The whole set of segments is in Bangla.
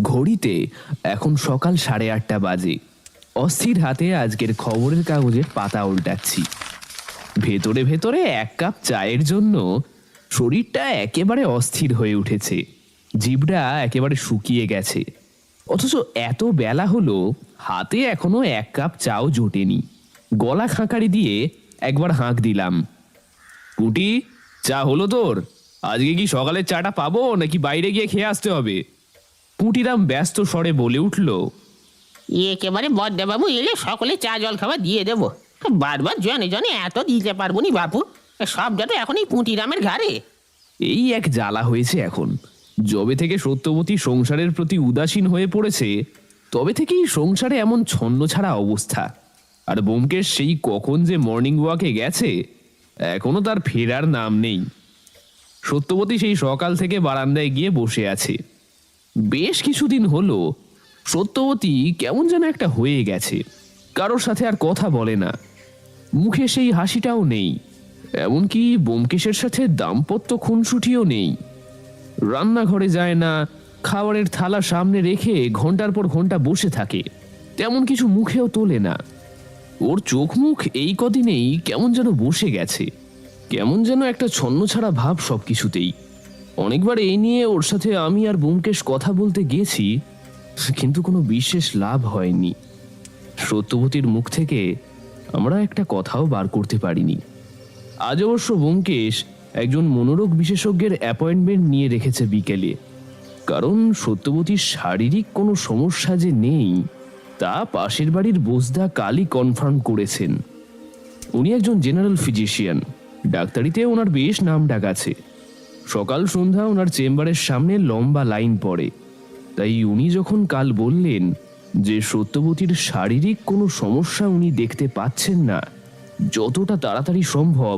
ঘড়িতে এখন সকাল 8:30 বাজে। অস্থির হাতে আজকের খবরের কাগজের পাতা উল্টাচ্ছি। ভেতরে ভেতরে এক কাপ চায়ের জন্য শরীরটা একেবারে অস্থির হয়ে উঠেছে, জিভটা একেবারে শুকিয়ে গেছে। অথচ এত বেলা হলো, হাতে এখনো এক কাপ চাও জোটেনি। গলা খাঁকারি দিয়ে একবার হাঁক দিলাম, পুটি, চা হলো তোর? আজকে কি সকালের চাটা পাবো নাকি বাইরে গিয়ে খেয়ে আসতে হবে? পুটিরাম ব্যস্ত স্বরে বলে উঠল, একেবারে বদ্দাবাবু এলে সকলে চা জল খাবার দিয়ে দেবো। বারবার জনে জনে এত দিতে পারবো নি বাপু, সবটা তো এখন এই পুঁটিরামের ঘাড়ে। এই এক জ্বালা হয়েছে এখন। যবে থেকে সত্যবতী সংসারের প্রতি উদাসীন হয়ে পড়েছে, তবে থেকেই সংসারে এমন ছন্ন ছাড়া অবস্থা। আর ব্যোমকেশ সেই কখন যে মর্নিং ওয়াকে গেছে, এখনো তার ফেরার নাম নেই। সত্যবতী সেই সকাল থেকে বারান্দায় গিয়ে বসে আছে। বেশ কিছুদিন হলো সত্যবতী কেমন যেন একটা হয়ে গেছে, কারোর সাথে আর কথা বলে না, মুখে সেই হাসিটাও নেই। এমনকি ব্যোমকেশের সাথে দাম্পত্য খুনসুটিও নেই। রান্নাঘরে যায় না, খাবারের থালা সামনে রেখে ঘন্টার পর ঘন্টা বসে থাকে, তেমন কিছু মুখেও তোলে না। ওর চোখ মুখ এই কদিনেই কেমন যেন বসে গেছে, কেমন যেন একটা ছন্নছাড়া ভাব সবকিছুতেই। অনেকবার এই নিয়ে ওর সাথে আমি আর ব্যোমকেশ কথা বলতে গেছি, কিন্তু কোনো বিশেষ লাভ হয়নি। সত্যবতীর মুখ থেকে আমরা একটা কথাও বার করতে পারিনি। আজ অবশ্য ব্যোমকেশ একজন মনোরোগ বিশেষজ্ঞের অ্যাপয়েন্টমেন্ট নিয়ে রেখেছে বিকেলে, কারণ সত্যবতীর শারীরিক কোনো সমস্যা যে নেই তা পাশের বাড়ির বোসদা কালই কনফার্ম করেছেন। উনি একজন জেনারেল ফিজিশিয়ান, ডাক্তারিতে ওনার বেশ নাম ডাক আছে। সকাল সন্ধ্যা ওনার চেম্বারের সামনে লম্বা লাইন পড়ে। তাই উনি যখন কাল বললেন যে সত্যবতীর শারীরিক কোনো সমস্যা উনি দেখতে পাচ্ছেন না, যতটা তাড়াতাড়ি সম্ভব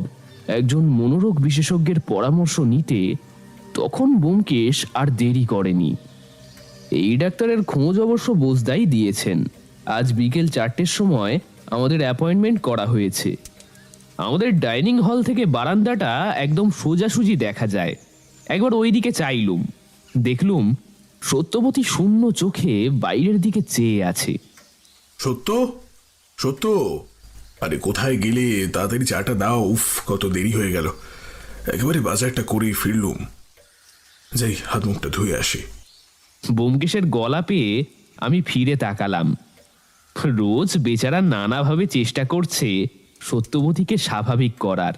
একজন মনোরোগ বিশেষজ্ঞের পরামর্শ নিতে, তখন ব্যোমকেশ আর দেরি করেনি। এই ডাক্তারের খোঁজ অবশ্য বোসদাই দিয়েছেন। আজ বিকেল 4টের সময় আমাদের অ্যাপয়েন্টমেন্ট করা হয়েছে। আমাদের ডাইনিং হল থেকে বারান্দাটা একদম সোজাসুজি দেখা যায়। একবার ওই দিকে চাইলুম, দেখলুম সত্যবতী শূন্য চোখে বাইরের দিকে চেয়ে আছে। সত্য, সত্য, আরে কোথায় গেলে? তাড়াতাড়ি চাটা দাও। উফ, কত দেরি হয়ে গেল। একেবারে বাজারটা করেই ফিরলুম। যাই, হাত মুখটা ধুয়ে আসি। ব্যোমকেশের গলা পেয়ে আমি ফিরে তাকালাম। রোজ বেচারা নানাভাবে চেষ্টা করছে সত্যবতীকে স্বাভাবিক করার।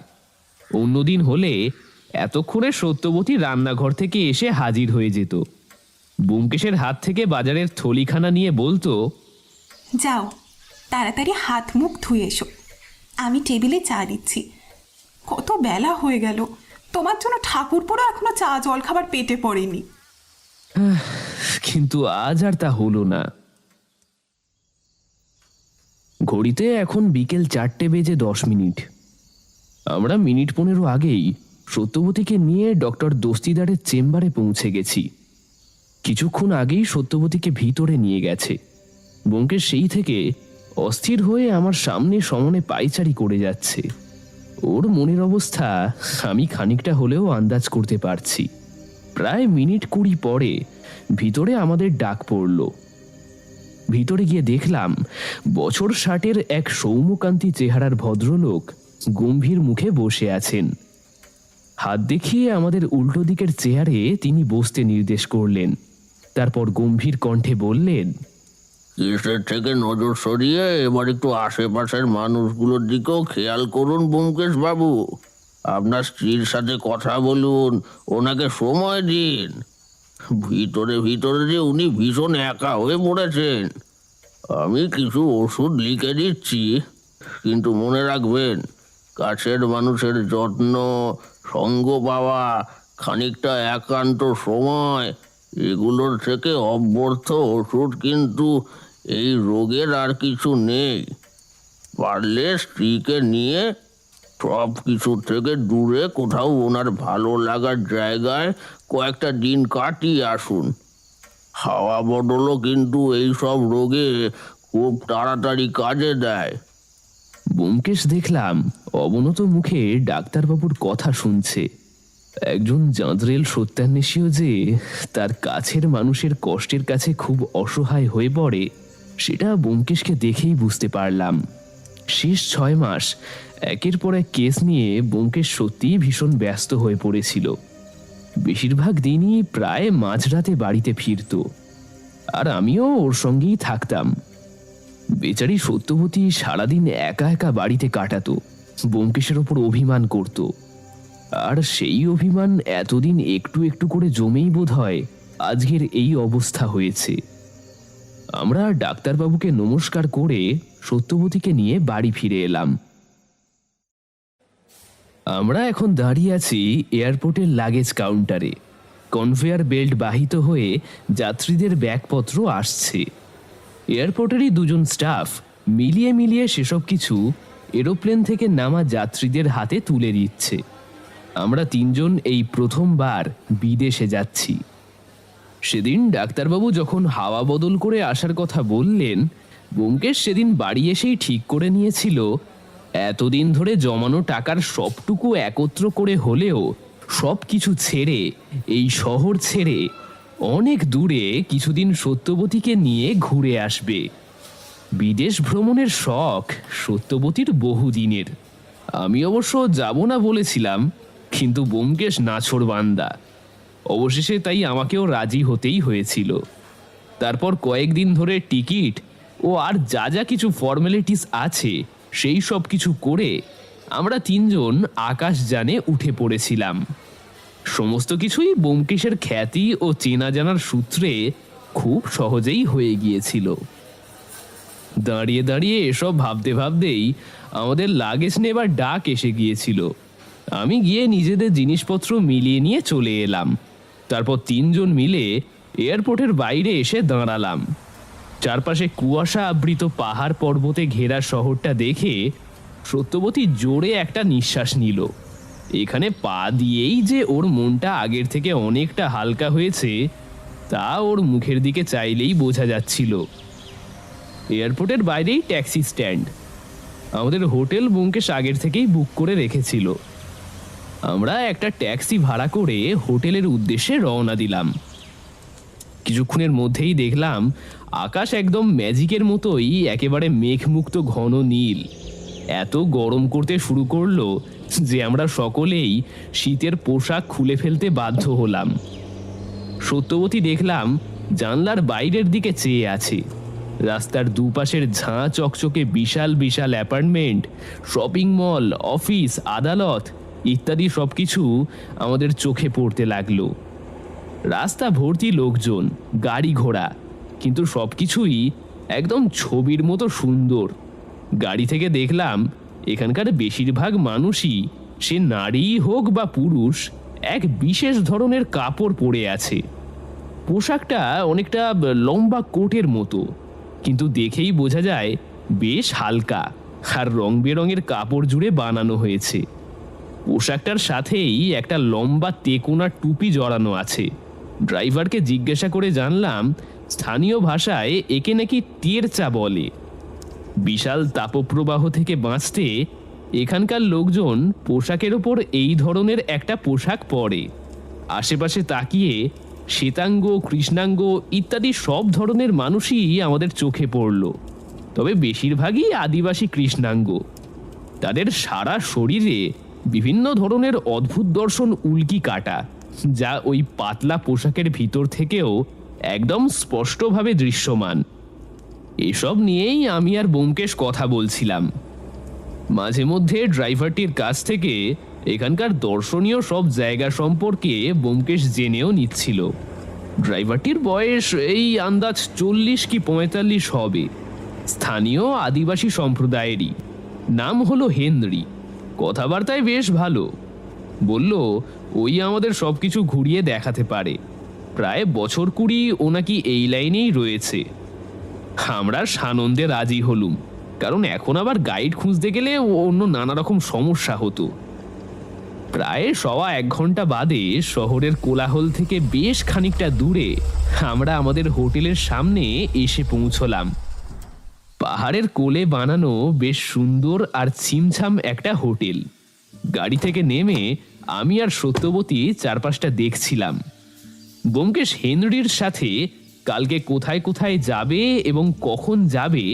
অন্যদিন হলে এতক্ষণে সত্যবতী রান্নাঘর থেকে এসে হাজির হয়ে যেত। ব্যোমকেশের হাত থেকে বাজারের থলিখানা নিয়ে বলতো, যাও, তাড়াতাড়ি হাত মুখ ধুয়ে এসো, আমি টেবিলে চা দিচ্ছি। কত বেলা হয়ে গেল, তোমার জন্য ঠাকুরপোড়া এখনো চা জল খাবার পেটে পড়েনি। কিন্তু আজ আর তা হলো না। ঘড়িতে এখন বিকেল 4:10। আমরা মিনিট 15 আগেই সত্যবতীকে নিয়ে ডক্টর দস্তিদারের চেম্বারে পৌঁছে গেছি। কিছুক্ষণ আগেই সত্যবতীকে ভিতরে নিয়ে গেছে। ব্যোমকেশ সেই থেকে অস্থির হয়ে আমার সামনে সমনে পায়চারি করে যাচ্ছে। ওর মনের অবস্থা আমি খানিকটা হলেও আন্দাজ করতে পারছি। প্রায় মিনিট 20 পরে ভিতরে আমাদের ডাক পড়ল। ভিতরে গিয়ে দেখলাম বছর 60-এর এক সৌম্যকান্তি চেহারার ভদ্রলোক গম্ভীর মুখে বসে আছেন। হাত দেখিয়ে আমাদের উল্টো দিকের চেয়ারে তিনি বসতে নির্দেশ করলেন। তারপর গম্ভীর কণ্ঠে বললেন, কিসের থেকে নজর সরিয়ে এবার একটু আশেপাশের মানুষগুলোর দিকেও খেয়াল করুন ব্যোমকেশ বাবু। আপনার স্ত্রীর সাথে কথা বলুন, ওনাকে সময় দিন। ভিতরে ভিতরে যে উনি ভীষণ একা হয়ে পড়েছেন। আমি কিছু ওষুধ লিখে দিচ্ছি, কিন্তু মনে রাখবেন, কাছের মানুষের যত্ন, সঙ্গ পাওয়া, খানিকটা একান্ত সময়, এগুলোর থেকে অব্যর্থ ওষুধ কিন্তু এই রোগের আর কিছু নেই। পারলে স্ত্রীকে নিয়ে সব কিছুর থেকে দূরে কোথাও ওনার ভালো লাগার জায়গায় কয়েকটা দিন কাটিয়ে আসুন। হাওয়া বদলও কিন্তু এই সব রোগে খুব তাড়াতাড়ি কাজে দেয়। ব্যোমকেশ দেখলাম অবনত মুখে ডাক্তারবাবুর কথা শুনছে। একজন জাঁদরেল সত্যান্বেষীও যে তার কাছের মানুষের কষ্টের কাছে খুব অসহায় হয়ে পড়ে, সেটা ব্যোমকেশকে দেখেই বুঝতে পারলাম। শেষ 6 মাস একের পর এক কেস নিয়ে ব্যোমকেশ সত্যিই ভীষণ ব্যস্ত হয়ে পড়েছিল। বেশিরভাগ দিনই প্রায় মাঝরাতে বাড়িতে ফিরত, আর আমিও ওর সঙ্গেই থাকতাম। বেচারি সত্যবতী সারাদিন একা একা বাড়িতে কাটাতো, ব্যোমকেশের ওপর অভিমান করত। আর সেই অভিমান এতদিন একটু একটু করে জমেই বোধহয় আজকের এই অবস্থা হয়েছে। আমরা ডাক্তারবাবুকে নমস্কার করে সত্যবতীকে নিয়ে বাড়ি ফিরে এলাম। আমরা এখন দাঁড়িয়ে আছি এয়ারপোর্টের লাগেজ কাউন্টারে। কনভেয়ার বেল্ট বাহিত হয়ে যাত্রীদের ব্যাগপত্র আসছে। এয়ারপোর্টেরই 2 জন স্টাফ মিলিয়ে মিলিয়ে সেসব কিছু এরোপ্লেন থেকে নামা যাত্রীদের হাতে তুলে দিচ্ছে। আমরা 3 জন এই প্রথমবার বিদেশে যাচ্ছি। সেদিন ডাক্তারবাবু যখন হাওয়া বদল করে আসার কথা বললেন, ব্যোমকেশ সেদিন বাড়ি এসেই ঠিক করে নিয়েছিল এতদিন ধরে জমানো টাকার সবটুকু একত্র করে হলেও সব কিছু ছেড়ে, এই শহর ছেড়ে অনেক দূরে কিছুদিন সত্যবতীকে নিয়ে ঘুরে আসবে। বিদেশ ভ্রমণের শখ সত্যবতীর বহুদিনের। আমি অবশ্য যাব না বলেছিলাম, কিন্তু ব্যোমকেশ নাছোড়বান্দা। অবশেষে তাই আমাকেও রাজি হতেই হয়েছিল। তারপর কয়েকদিন ধরে টিকিট ও আর যা যা কিছু ফর্মালিটিস আছে সেই সব কিছু করে আমরা 3 জন আকাশযানে উঠে পড়েছিলাম। সমস্ত কিছুই ব্যোমকেশের খ্যাতি ও চেনা জানার সূত্রে খুব সহজেই হয়ে গিয়েছিল। দাঁড়িয়ে দাঁড়িয়ে এসব ভাবতে ভাবতেই আমাদের লাগেজ নেবার ডাক এসে গিয়েছিল। আমি গিয়ে নিজেদের জিনিসপত্র মিলিয়ে নিয়ে চলে এলাম। তারপর 3 জন মিলে এয়ারপোর্টের বাইরে এসে দাঁড়ালাম। চারপাশে কুয়াশা আবৃত পাহাড় পর্বতে ঘেরা শহরটা দেখে সত্যবতী জোরে একটা নিঃশ্বাস নিল। এখানে পা দিয়েই যে ওর মনটা আগের থেকে অনেকটা হালকা হয়েছে তা ওর মুখের দিকে চাইলেই বোঝা যাচ্ছিল। এয়ারপোর্টের বাইরেই ট্যাক্সি স্ট্যান্ড। আমাদের হোটেল ব্যোমকেশ আগের থেকেই বুক করে রেখেছিল। আমরা একটা ট্যাক্সি ভাড়া করে হোটেলের উদ্দেশ্যে রওনা দিলাম। কিছুক্ষণের মধ্যেই দেখলাম আকাশ একদম ম্যাজিকের মতোই একেবারে মেঘমুক্ত ঘন নীল। এত গরম করতে শুরু করলো যে আমরা সকলেই শীতের পোশাক খুলে ফেলতে বাধ্য হলাম। সত্যবতী দেখলাম জানলার বাইরের দিকে চেয়ে আছে। রাস্তার দুপাশের ঝাঁ চকচকে বিশাল বিশাল অ্যাপার্টমেন্ট, শপিং মল, অফিস, আদালত ইত্যাদি সবকিছু আমাদের চোখে পড়তে লাগলো। রাস্তা ভর্তি লোকজন, গাড়ি ঘোড়া, কিন্তু সবকিছুই একদম ছবির মতো সুন্দর। গাড়ি থেকে দেখলাম এখানকার বেশিরভাগ মানুষই, সে নারী হোক বা পুরুষ, এক বিশেষ ধরনের কাপড় পরে আছে। পোশাকটা অনেকটা লম্বা কোটের মতো, কিন্তু দেখেই বোঝা যায় বেশ হালকা আর রং বেরঙের কাপড় জুড়ে বানানো হয়েছে। পোশাকটার সাথেই একটা লম্বা তেকোনা টুপি জড়ানো আছে। ড্রাইভারকে জিজ্ঞাসা করে জানলাম স্থানীয় ভাষায় একে নাকি টেরচা বলে। বিশাল তাপপ্রবাহ থেকে বাঁচতে এখানকার লোকজন পোশাকের ওপর এই ধরনের একটা পোশাক পরে। আশেপাশে তাকিয়ে শ্বেতাঙ্গ, কৃষ্ণাঙ্গ ইত্যাদি সব ধরনের মানুষই আমাদের চোখে পড়ল, তবে বেশিরভাগই আদিবাসী কৃষ্ণাঙ্গ। তাদের সারা শরীরে বিভিন্ন ধরনের অদ্ভুত দর্শন উল্কি কাটা, যা ওই পাতলা পোশাকের ভিতর থেকেও একদম স্পষ্টভাবে দৃশ্যমান। এসব নিয়েই আমি আর ব্যোমকেশ কথা বলছিলাম। মাঝে মধ্যে ড্রাইভারটির কাছ থেকে এখানকার দর্শনীয় সব জায়গা সম্পর্কে ব্যোমকেশ জেনেও নিচ্ছিল। ড্রাইভারটির বয়স এই আন্দাজ 40 কি 45 হবে। স্থানীয় আদিবাসী সম্প্রদায়েরই, নাম হলো হেনরি। কথাবার্তায় বেশ ভালো। বলল ওই আমাদের সবকিছু ঘুরিয়ে দেখাতে পারে। প্রায় বছর 20 ও নাকি এই লাইনেই রয়েছে। আমরা সানন্দে রাজি হলুম, কারণ এখন আবার গাইড খুঁজতে গেলে অন্য নানা রকম সমস্যা হতো। প্রায় 1.25 ঘন্টা বাদে শহরের কোলাহল থেকে বেশ খানিকটা দূরে আমরা আমাদের হোটেলের সামনে এসে পৌঁছলাম। পাহাড়ের কোলে বানানো বেশ সুন্দর আর ছিমছাম একটা হোটেল। গাড়ি থেকে নেমে আমি আর সত্যবতী চারপাশটা দেখছিলাম। ব্যোমকেশ হেনরির সাথে কালকে কোথায় কোথায় যাবে এবং কখন যাবে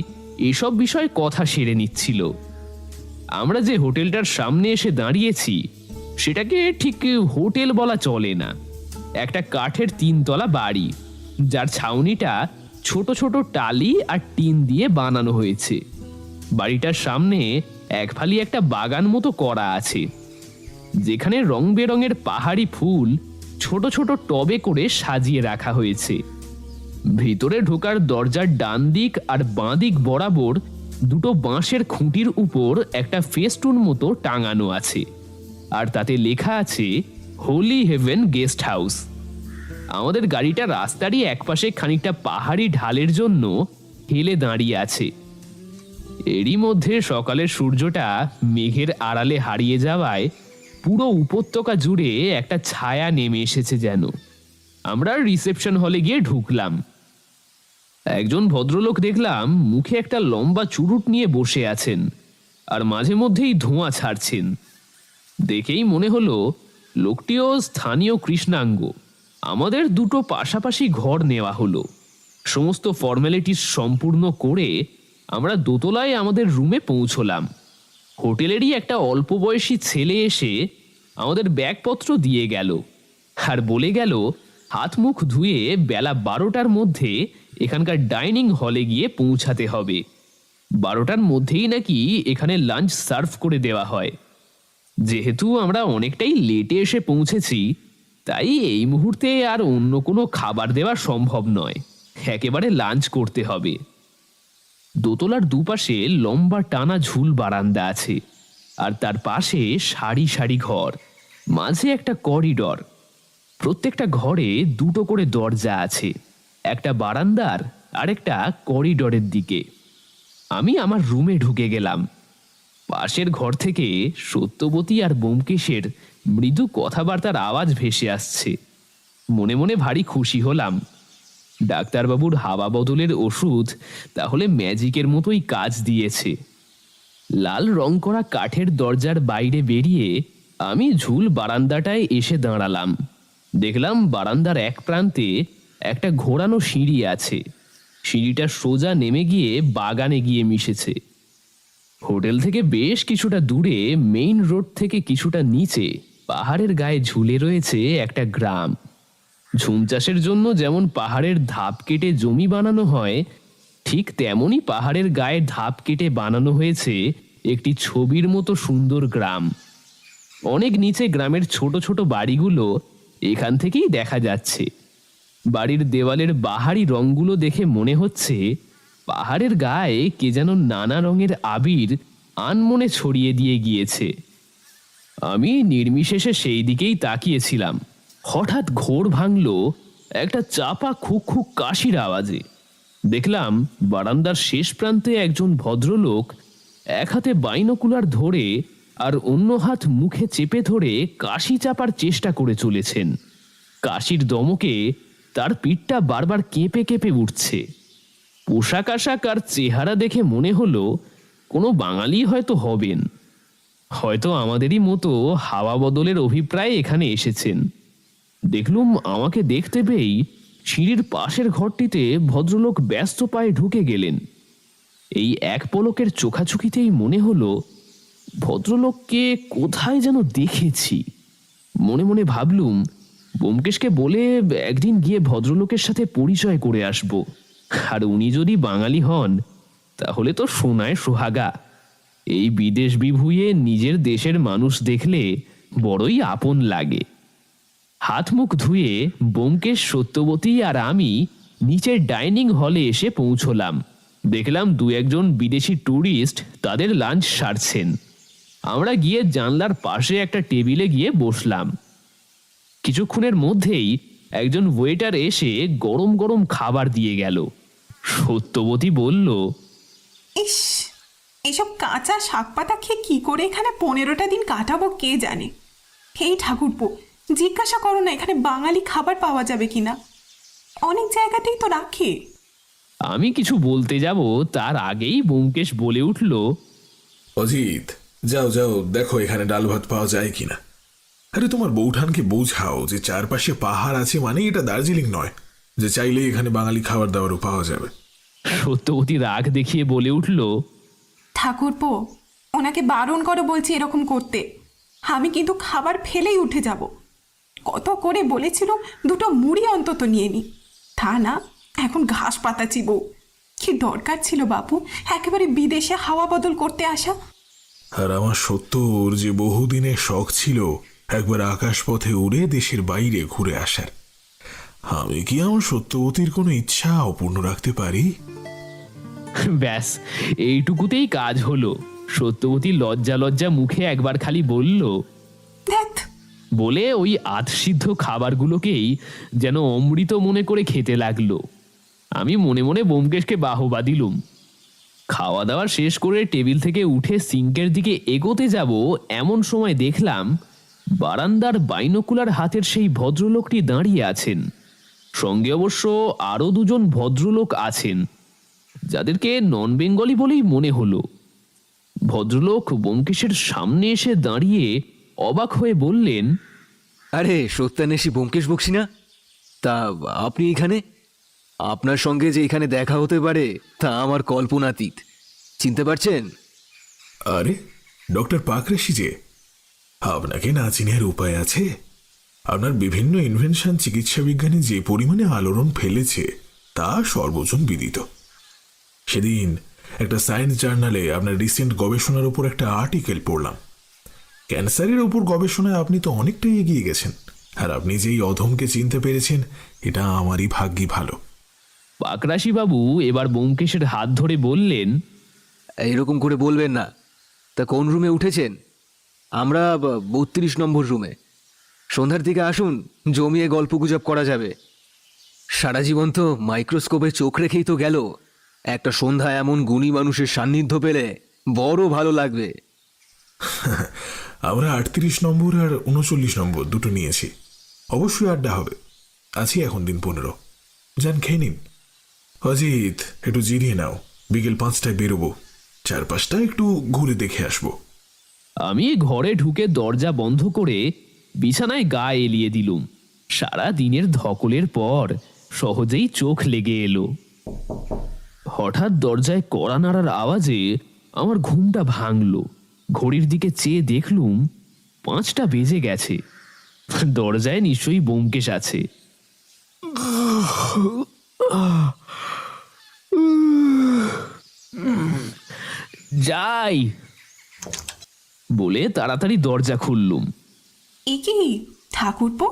এসব বিষয়ে কথা সেরে নিচ্ছিল। আমরা যে হোটেলটার সামনে এসে দাঁড়িয়েছি সেটাকে ঠিক হোটেল বলা চলে না, একটা কাঠের 3 তলা বাড়ি, যার ছাউনিটা ছোট ছোট টালি আর টিন দিয়ে বানানো হয়েছে। বাড়িটার সামনে এক ফালি একটা বাগান মতো করা আছে, যেখানে রং বেরঙের পাহাড়ি ফুল ছোট ছোট টবে করে সাজিয়ে রাখা হয়েছে। ভিতরে ঢোকার দরজার ডান দিক আর বাঁ দিক বরাবর দুটো বাঁশের খুঁটির উপর একটা ফেস্টুন মতো টাঙানো আছে, আর তাতে লেখা আছে হোলি হেভেন গেস্ট হাউস। আমাদের গাড়িটা রাস্তারই একপাশে খানিকটা পাহাড়ি ঢালের জন্য হেলে দাঁড়িয়ে আছে। এরই মধ্যে সকালের সূর্যটা মেঘের আড়ালে হারিয়ে যাওয়ায় পুরো উপত্যকা জুড়ে একটা ছায়া নেমে এসেছে যেন। আমরা রিসেপশন হলে গিয়ে ঢুকলাম। একজন ভদ্রলোক দেখলাম মুখে একটা লম্বা চুরুট নিয়ে বসে আছেন আর মাঝে মধ্যেই ধোঁয়া ছাড়ছেন। দেখেই মনে হলো লোকটিও স্থানীয় কৃষ্ণাঙ্গ। আমাদের দুটো পাশাপাশি ঘর নেওয়া হলো। সমস্ত ফর্মালিটিস সম্পূর্ণ করে আমরা দোতলায় আমাদের রুমে পৌঁছলাম। হোটেলেরই একটা অল্প বয়সী ছেলে এসে আমাদের ব্যাগপত্র দিয়ে গেল আর বলে গেল হাত মুখ ধুয়ে বেলা 12টার মধ্যে এখানকার ডাইনিং হলে গিয়ে পৌঁছাতে হবে। 12টার মধ্যেই নাকি এখানে লাঞ্চ সার্ভ করে দেওয়া হয়। যেহেতু আমরা অনেকটাই লেটে এসে পৌঁছেছি, তাই এই মুহূর্তে আর অন্য কোনো খাবার দেওয়া সম্ভব নয়, একেবারে লাঞ্চ করতে হবে। দোতলার দুপাশে লম্বা টানা ঝুল বারান্দা আছে, আর তার পাশে সারি সারি ঘর, মাঝে একটা করিডর। প্রত্যেকটা ঘরে দুটো করে দরজা আছে, একটা বারান্দার আর একটা করিডরের দিকে। আমি আমার রুমে ঢুকে গেলাম। পাশের ঘর থেকে সত্যবতী আর ব্যোমকেশের মৃদু কথাবার্তার আওয়াজ ভেসে আসছে। মনে মনে ভারী খুশি হলাম। ডাক্তারবাবুর হাওয়া বদলের ওষুধ তাহলে ম্যাজিকের মতোই কাজ দিয়েছে। লাল রং করা কাঠের দরজার বাইরে বেরিয়ে আমি ঝুল বারান্দাটায় এসে দাঁড়ালাম। দেখলাম বারান্দার এক প্রান্তে একটা ঘোরানো সিঁড়ি আছে। সিঁড়িটা সোজা নেমে গিয়ে বাগানে গিয়ে মিশেছে। হোটেল থেকে বেশ কিছুটা দূরে মেইন রোড থেকে কিছুটা নিচে পাহাড়ের গায়ে ঝুলে রয়েছে একটা গ্রাম। ঝুম চাষের জন্য যেমন পাহাড়ের ধাপ কেটে জমি বানানো হয়, ঠিক তেমনি পাহাড়ের গায়ে ধাপ কেটে বানানো হয়েছে একটি ছবির মতো সুন্দর গ্রাম। অনেক নিচে গ্রামের ছোট ছোট বাড়িগুলো এখান থেকেই দেখা যাচ্ছে। বাড়ির দেওয়ালের বাহারি রঙগুলো দেখে মনে হচ্ছে পাহাড়ের গায়ে কে যেন নানা রঙের আবির আনমনে ছড়িয়ে দিয়ে গিয়েছে। আমি নির্বিশেষে সেই দিকেই তাকিয়েছিলাম। হঠাৎ ঘোর ভাঙল একটা চাপা খুক খুক কাশির আওয়াজে। দেখলাম বারান্দার শেষ প্রান্তে একজন ভদ্রলোক এক হাতে বাইনোকুলার ধরে আর অন্য হাত মুখে চেপে ধরে কাশি চাপার চেষ্টা করে চলেছেন। কাশির দমকে তার পিঠটা বারবার কেঁপে কেঁপে উঠছে। পোশাক আশাক আর চেহারা দেখে মনে হলো কোনো বাঙালি হয়তো হবেন, হয়তো আমাদেরই মতো হাওয়া বদলের অভিপ্রায়ে এখানে এসেছেন। দেখলুম আমাকে দেখতে পেয়েই সিঁড়ির পাশের ঘরটিতে ভদ্রলোক ব্যস্ত পায়ে ঢুকে গেলেন। এই এক পলকের চোখাচোখিতেই মনে হলো ভদ্রলোককে কোথায় যেন দেখেছি। মনে মনে ভাবলুম ব্যোমকেশকে বলে একদিন গিয়ে ভদ্রলোকের সাথে পরিচয় করে আসব, আর উনি যদি বাঙালি হন তাহলে তো সোনায় সোহাগা। এই বিদেশ বিভুঁইয়ে নিজের দেশের মানুষ দেখলে বড়ই আপন লাগে। হাত মুখ ধুয়ে ব্যোমকেশ, সত্যবতী আর আমি নিচের ডাইনিং হলে এসে পৌঁছলাম। দেখলাম দু একজন বিদেশি ট্যুরিস্ট তাদের লাঞ্চ সারছেন। আমরা গিয়ে জানলার পাশে একটা টেবিলে গিয়ে বসলাম। কিছুক্ষণের মধ্যেই একজন ওয়েটার এসে গরম গরম খাবার দিয়ে গেল। সত্যবতী বলল, ইস, এইসব কাঁচা শাক পাতা খেয়ে কি করে এখানে 15টা দিন কাটাবো কে জানে। হেই ঠাকুরপো, জিজ্ঞাসা করো না এখানে বাঙালি খাবার পাওয়া যাবে কিনা, অনেক জায়গাতেই তো রাখে। আমি কিছু বলতে যাব তার আগেই ব্যোমকেশ বলে উঠল, অজিত, যাও যাও দেখো এখানে ডাল ভাত পাওয়া যায় কিনা। আরে তোমার বৌঠানকে বোঝাও যে চারপাশে পাহাড় আছে মানে এটা দার্জিলিং নয় যে চাইলে এখানে বাঙালি খাবার দাবারও পাওয়া যাবে। সত্যবতী রাগ দেখিয়ে বলে উঠল, ঠাকুরপো, ওনাকে বারণ করো বলছি এরকম করতে। আমি কিন্তু খাবার ফেলেই উঠে যাব। কত করে বলেছিল দুটো মুড়ি অন্তত নিয়ে নি, তা না এখন ঘাস পাতা চিবো। কি দরকার ছিল বাপু একেবারে বিদেশে হাওয়া বদল করতে আসা? আর আমার সত্যর যে বহুদিনের শখ ছিল একবার আকাশপথে উড়ে দেশের বাইরে ঘুরে আসার, আমি কি আমার সত্যবতীর কোনো ইচ্ছা অপূর্ণ রাখতে পারি? ব্যাস এইটুকুতেই কাজ হলো। সত্যবতী লজ্জা লজ্জা মুখে একবার খালি বলল, ধ্যাৎ, বলে ওই আধসিদ্ধ খাবারগুলোকেই যেন অমৃত মনে করে খেতে লাগলো। আমি মনে মনে ব্যোমকেশকে বাহবা দিলুম। খাওয়া দাওয়া শেষ করে টেবিল থেকে উঠে সিঙ্কের দিকে এগোতে যাব এমন সময় দেখলাম বারান্দার বাইনোকুলার হাতের সেই ভদ্রলোকটি দাঁড়িয়ে আছেন। সঙ্গে অবশ্য আরো দুজন ভদ্রলোক আছেন, যাদেরকে নন বেঙ্গলি বলেই মনে হলো। ভদ্রলোক ব্যোমকেশের সামনে এসে দাঁড়িয়ে অবাক হয়ে বললেন, আরে সত্যান্বেষী ব্যোমকেশ বক্সী না? তা আপনি এখানে? আপনার সঙ্গে যে এখানে দেখা হতে পারে তা আমার কল্পনাতীত। চিনতে পারছেন? আরে ডক্টর পাকরেশি যে, আপনাকে না চিনার উপায় আছে? আপনার বিভিন্ন ইনভেনশন চিকিৎসা বিজ্ঞানে যে পরিমাণে আলোড়ন ফেলেছে তা সর্বজন বিদিত। সেদিন একটা সায়েন্স জার্নালে আপনার রিসেন্ট গবেষণার উপর একটা আর্টিকেল পড়লাম। ক্যান্সারের উপর গবেষণায় আপনি তো অনেকটাই এগিয়ে গেছেন, আর আপনি যেই অধমকে চিনতে পেরেছেন এটা আমারই ভাগ্যি ভালো। পাকরাশি বাবু এবার ব্যোমকেশের হাত ধরে বললেন, এইরকম করে বলবেন না। তা কোন রুমে উঠেছেন? আমরা 32 নম্বর রুমে। সন্ধ্যার দিকে আসুন, জমিয়ে গল্পগুজব করা যাবে। সারা জীবন তো মাইক্রোস্কোপে চোখ রেখেই তো গেল। একটা সন্ধ্যা এমন গুণী মানুষের সান্নিধ্য পেলে বড় ভালো লাগবে। আমরা 38 নম্বর আর 39 নম্বর দুটো নিয়েছি। অবশ্যই আড্ডা হবে। আছি এখন দিন 15। যান খেয়ে নিন। অজিত, একটু জিরিয়ে নাও, বিকেল 5টায় বেরোবো। চারপাশটা একটু ঘুরে দেখে আসবো। আমি ঘরে ঢুকে দরজা বন্ধ করে বিছানায় গা এলিয়ে দিলুম। সারা দিনের ধকলের পর সহজেই চোখ লেগে এলো। হঠাৎ দরজায় কড়া নাড়ার আওয়াজে আমার ঘুমটা ভাঙল। ঘড়ির দিকে চেয়ে দেখলুম 5টা বেজে গেছে। দরজায় নিশ্চয়ই ব্যোমকেশ আছে। যাই বলে তাড়াতাড়ি দরজা খুললুম। এ কি ঠাকুরপো,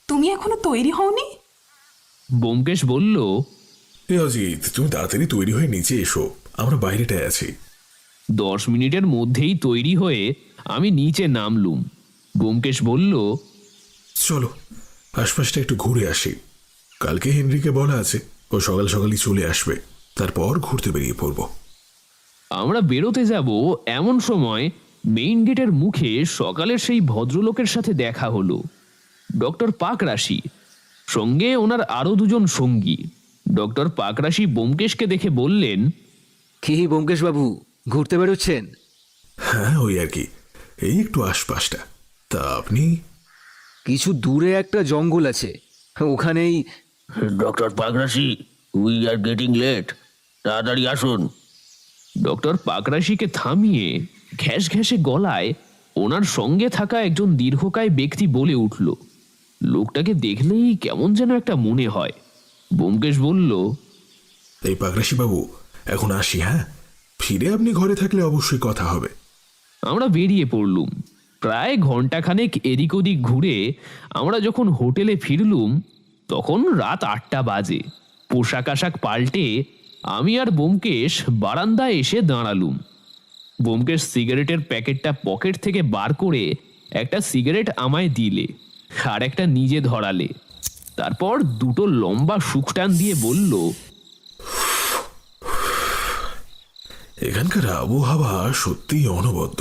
তুমি এখনো তৈরি হওনি? ব্যোমকেশ বলল, এ অজিত, তুমি তাড়াতাড়ি তৈরি হয়ে নিচে এসো, আমরা বাইরেটায় আছি। 10 মিনিটের মধ্যেই তৈরি হয়ে আমি নিচে নামলুম। ব্যোমকেশ বলল, চলো আশপাশটা একটু ঘুরে আসি। কালকে হেনরিকে বলা আছে ও সকাল সকালই চলে আসবে, তারপর ঘুরতে বেরিয়ে পড়বো। আমরা বেরোতে যাব এমন সময় মেইন গেটের মুখে সকালের সেই ভদ্রলোকের সাথে দেখা হলো। ডক্টর পাকরাশি, সঙ্গে ওনার আরো দুজন সঙ্গী। ডক্টর পাকরাশি ব্যোমকেশকে দেখে বললেন, কি ব্যোমকেশ বাবু, ঘুরতে বেরোচ্ছেন? হ্যাঁ, ওই আর কি, এই একটু আশপাশটা। তা আপনি? কিছু দূরে একটা জঙ্গল আছে, ওখানেই। Doctor Pakrashi, we are getting late, তাড়াতাড়ি আসুন। ডক্টর পাকরাশিকে থামিয়ে ঘ্যাস ঘ্যাসে গলায় ওনার সঙ্গে থাকা একজন দীর্ঘকায় ব্যক্তি বলে উঠল। লোকটাকে দেখলেই কেমন যেন একটা মনে হয়। ব্যোমকেশ বলল, এই পাকরাশি বাবু, এখন আসি। হ্যাঁ, ফিরে আপনি ঘরে থাকলে অবশ্যই কথা হবে। আমরা বেরিয়ে পড়লুম। প্রায় ঘন্টাখানেক এদিক ওদিক ঘুরে আমরা যখন হোটেলে ফিরলুম তখন রাত 8টা বাজে। পোশাক আশাক পাল্টে আমি আর ব্যোমকেশ বারান্দায় এসে দাঁড়ালুম। ব্যোমকেশ সিগারেটের প্যাকেটটা পকেট থেকে বার করে একটা সিগারেট আমায় দিলে, আর একটা নিজে ধরালে। তারপর দুটো লম্বা শুকটান দিয়ে বলল, এখানকার আবহাওয়া সত্যিই অনবদ্য,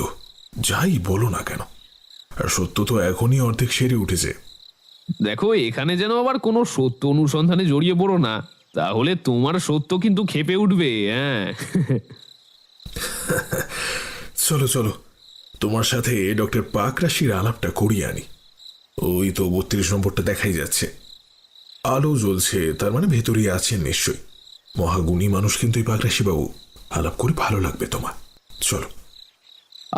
যাই বলো না কেন। আর সত্য তো এখনই অর্ধেক সেরে উঠেছে। দেখো, এখানে যেন আবার কোনো সত্য অনুসন্ধানে জড়িয়ে পড়ো না, তাহলে তোমার সত্য কিন্তু খেপে উঠবে। হ্যাঁ, চলো চলো, তোমার সাথে ডক্টর পাকরাশির আলাপটা করিয়ে আনি। ওই তো 32 নম্বরটা দেখাই যাচ্ছে, আলো জ্বলছে, তার মানে ভেতরেই আছেন নিশ্চয়ই। মহাগুণী মানুষ কিন্তু এই পাগরাশি বাবু, আলাপ করে ভালো লাগবে তোমার, চলো।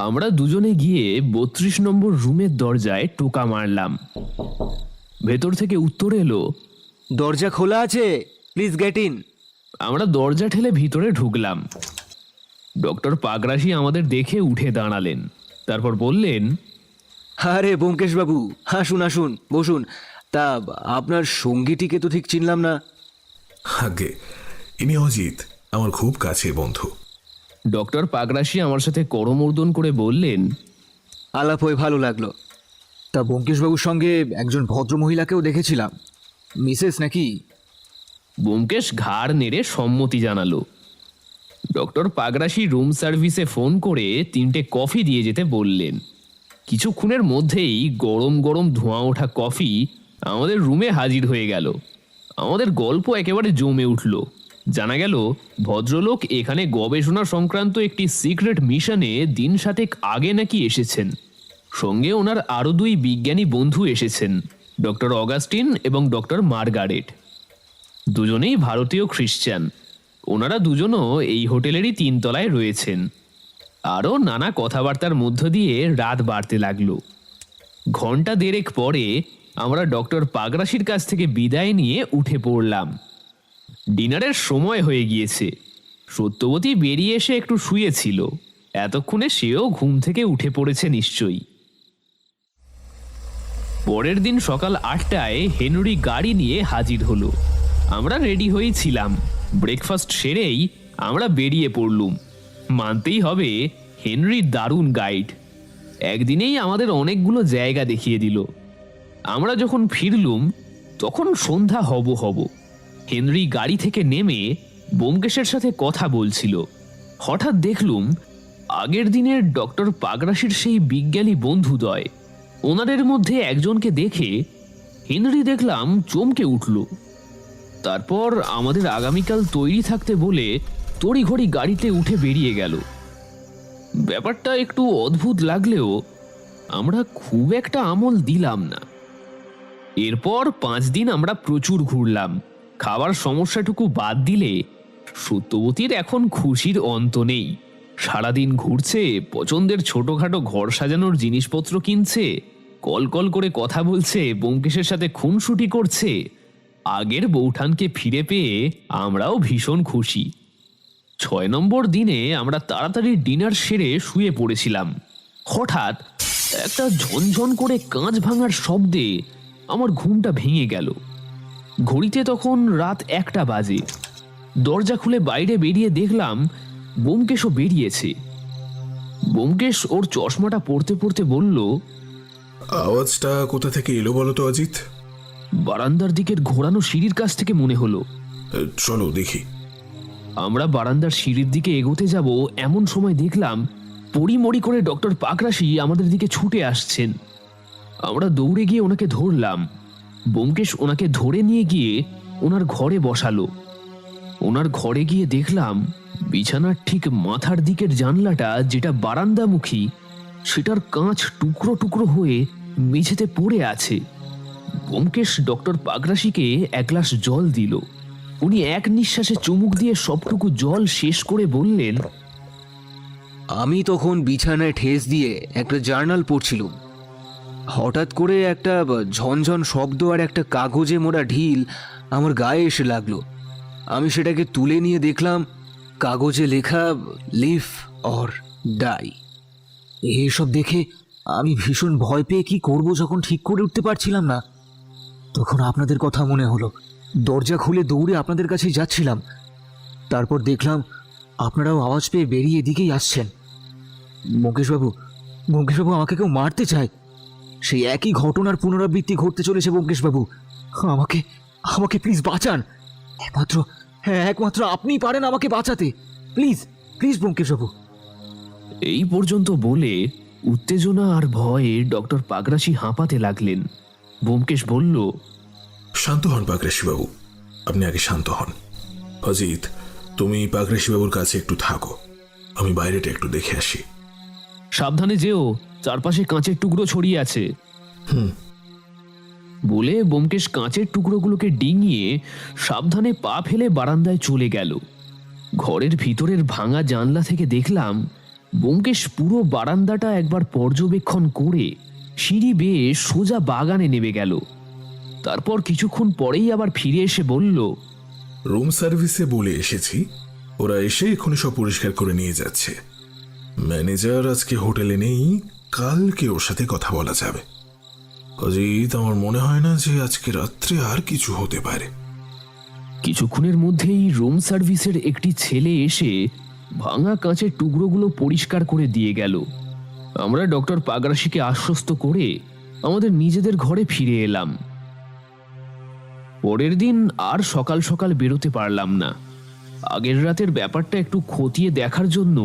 আমরা দুজনে গিয়ে 32 নম্বর রুমের দরজায় টোকা মারলাম। ভেতর থেকে উত্তর এলো, দরজা খোলা আছে, প্লিজ গেট ইন। আমরা দরজা ঠেলে ভিতরে ঢুকলাম। ডক্টর পাগরাশি আমাদের দেখে উঠে দাঁড়ালেন, তারপর বললেন, আরে ব্যোমকেশ বাবু, আসুন আসুন, বসুন। তা আপনার সঙ্গীটিকে তো ঠিক চিনলাম না। আগে ইনি অজিত, আমার খুব কাছের বন্ধু। ডক্টর পাগরাশি আমার সাথে করমর্দন করে বললেন, আলাপ হয়ে ভালো লাগলো। তা ব্যোমকেশবাবুর সঙ্গে একজন ভদ্র মহিলাকেও দেখেছিলাম, মিসেস নাকি? ব্যোমকেশ ঘাড় নেড়ে সম্মতি জানালো। ডক্টর পাগরাশি রুম সার্ভিসে ফোন করে 3টে কফি দিয়ে যেতে বললেন। কিছুক্ষণের মধ্যেই গরম গরম ধোঁয়া ওঠা কফি আমাদের রুমে হাজির হয়ে গেল। আমাদের গল্প একেবারে জমে উঠল। জানা গেল ভদ্রলোক এখানে গবেষণা সংক্রান্ত একটি সিক্রেট মিশনে দিন 7 আগে নাকি এসেছেন। সঙ্গে ওনার আরও 2 বিজ্ঞানী বন্ধু এসেছেন, ডক্টর অগাস্টিন এবং ডক্টর মার্গারেট। দুজনেই ভারতীয় খ্রিস্টান। ওনারা দুজনও এই হোটেলেরই 3 তলায় রয়েছেন। আরও নানা কথাবার্তার মধ্য দিয়ে রাত বাড়তে লাগলো। ঘন্টা দেড়েক পরে আমরা ডক্টর পাগরাশির কাছ থেকে বিদায় নিয়ে উঠে পড়লাম। ডিনারের সময় হয়ে গিয়েছে। সত্যবতী বেরিয়ে এসে একটু শুয়েছিল, এতক্ষণে সেও ঘুম থেকে উঠে পড়েছে নিশ্চয়ই। পরের দিন সকাল 8টায় হেনরি গাড়ি নিয়ে হাজির হলো। আমরা রেডি হয়েছিলাম। ব্রেকফাস্ট সেরেই আমরা বেরিয়ে পড়লুম। মানতেই হবে হেনরি দারুণ গাইড। একদিনেই আমাদের অনেকগুলো জায়গা দেখিয়ে দিল। আমরা যখন ফিরলুম তখন সন্ধ্যা হব। হেনরি গাড়ি থেকে নেমে ব্যোমকেশের সাথে কথা বলছিল। হঠাৎ দেখলুম আগের দিনের ডক্টর পাগরাশির সেই বিজ্ঞানী বন্ধুদ্বয়। ওনাদের মধ্যে একজনকে দেখে হেনরি দেখলাম চমকে উঠল। তারপর আমাদের আগামীকাল তৈরি থাকতে বলে তড়িঘড়ি গাড়িতে উঠে বেরিয়ে গেল। ব্যাপারটা একটু অদ্ভুত লাগলেও আমরা খুব একটা আমল দিলাম না। এরপর 5 দিন আমরা প্রচুর ঘুরলাম। খাবার সমস্যাটুকু বাদ দিলে সত্যবতীর এখন খুশির অন্ত নেই। সারাদিন ঘুরছে, পছন্দের ছোটখাটো ঘর সাজানোর জিনিসপত্র কিনছে, কল কল করে কথা বলছে, ব্যোমকেশের সাথে খুনসুটি করছে। আগের বৌঠানকে ফিরে পেয়ে আমরাও ভীষণ খুশি। 6 নম্বর দিনে আমরা তাড়াতাড়ি ডিনার সেরে শুয়ে পড়েছিলাম। হঠাৎ একটা ঝনঝন করে কাঁচ ভাঙার শব্দে আমার ঘুমটা ভেঙে গেল। ঘড়িতে তখন রাত 1টা বাজে। দরজা খুলে বাইরে বেরিয়ে দেখলাম ব্যোমকেশও বেরিয়েছে। ব্যোমকেশ ওর চশমাটা পড়তে পড়তে বলল, আওয়াজটা কোথা থেকে এলো বলো তো অজিত? বারান্দার দিকের ঘোরানো সিঁড়ির কাছ থেকে মনে হলো। চলো দেখি। আমরা বারান্দার সিঁড়ির দিকে এগোতে যাব এমন সময় দেখলাম পড়িমড়ি করে ডক্টর পাগরাশি আমাদের দিকে ছুটে আসছেন। আমরা দৌড়ে গিয়ে ওনাকে ধরলাম। ব্যোমকেশ ওনাকে ধরে নিয়ে গিয়ে ওনার ঘরে বসালো। ওনার ঘরে গিয়ে দেখলাম বিছানার ঠিক মাথার দিকের জানলাটা, যেটা বারান্দামুখী, সেটার কাঁচ টুকরো টুকরো হয়ে মেঝেতে পড়ে আছে। ব্যোমকেশ ডক্টর পাগরাশিকে 1 গ্লাস জল দিল। উনি এক নিঃশ্বাসে চুমুক দিয়ে সবটুকু জল শেষ করে বললেন, আমি তখন বিছানায় ঠেস দিয়ে একটা জার্নাল পড়ছিলাম। হঠাৎ করে একটা ঝনঝন শব্দ আর একটা কাগজে মোড়া ঢিল আমার গায়ে এসে লাগলো। আমি সেটাকে তুলে নিয়ে দেখলাম কাগজে লেখা লিভ অর ডাই। এইসব দেখে আমি ভীষণ ভয় পেয়ে কি করব যখন ঠিক করে উঠতে পারছিলাম না, তখন আপনাদের কথা মনে হলো। দরজা খুলে দৌড়ে আপনাদের কাছে যাচ্ছিলাম। তারপর দেখলাম আপনারাও আওয়াজ পেয়ে বেরিয়ে এদিকেই আসছেন। ব্যোমকেশবাবু, আমাকে কেউ মারতে চায়। সেই একই ঘটনার পুনরাবৃত্তি ঘটতে চলেছে ব্যোমকেশবাবু। আমাকে প্লিজ বাঁচান। একমাত্র আপনিই পারেন আমাকে বাঁচাতে। প্লিজ ব্যোমকেশবাবু। এই পর্যন্ত বলে উত্তেজনা আর ভয়ে ডক্টর পাগরাশি হাঁপাতে লাগলেন। ব্যোমকেশ বলল, শান্ত হন পাগরাশি বাবু, আপনি আগে শান্ত হন। অজিত, তুমি পাগরাশি বাবুর কাছে একটু থাকো, আমি বাইরেটা একটু দেখে আসি। সাবধানে যেও, চারপাশে কাঁচের টুকরো ছড়িয়ে আছে। বলে ব্যোমকেশ কাঁচের টুকরোগুলোকে ডিঙিয়ে সাবধানে পা ফেলে বারান্দায় চলে গেল। ঘরের ভিতরের ভাঙা জানলা থেকে দেখলাম ব্যোমকেশ পুরো বারান্দাটা একবার পর্যবেক্ষণ করে সিঁড়ি বেয়ে সোজা বাগানে নেমে গেল। তারপর কিছুক্ষণ পরেই আবার ফিরে এসে বলল, রুম সার্ভিসে বলে এসেছি, ওরা এসে এখনই সব পরিষ্কার করে নিয়ে যাচ্ছে। ম্যানেজার আজকে হোটেলে নেই, কালকে ওর সাথে কথা বলা যাবে। অজিত, আমার মনে হয় না যে আজকে রাত্রে আর কিছু হতে পারে। কিছুক্ষণের মধ্যেই রুম সার্ভিসের একটি ছেলে এসে ভাঙা কাঁচের টুকরোগুলো পরিষ্কার করে দিয়ে গেল। আমরা ডক্টর পাগরাশিকে আশ্বস্ত করে আমাদের নিজেদের ঘরে ফিরে এলাম। পরের দিন আর সকাল সকাল বেরোতে পারলাম না। আগের রাতের ব্যাপারটা একটু খতিয়ে দেখার জন্য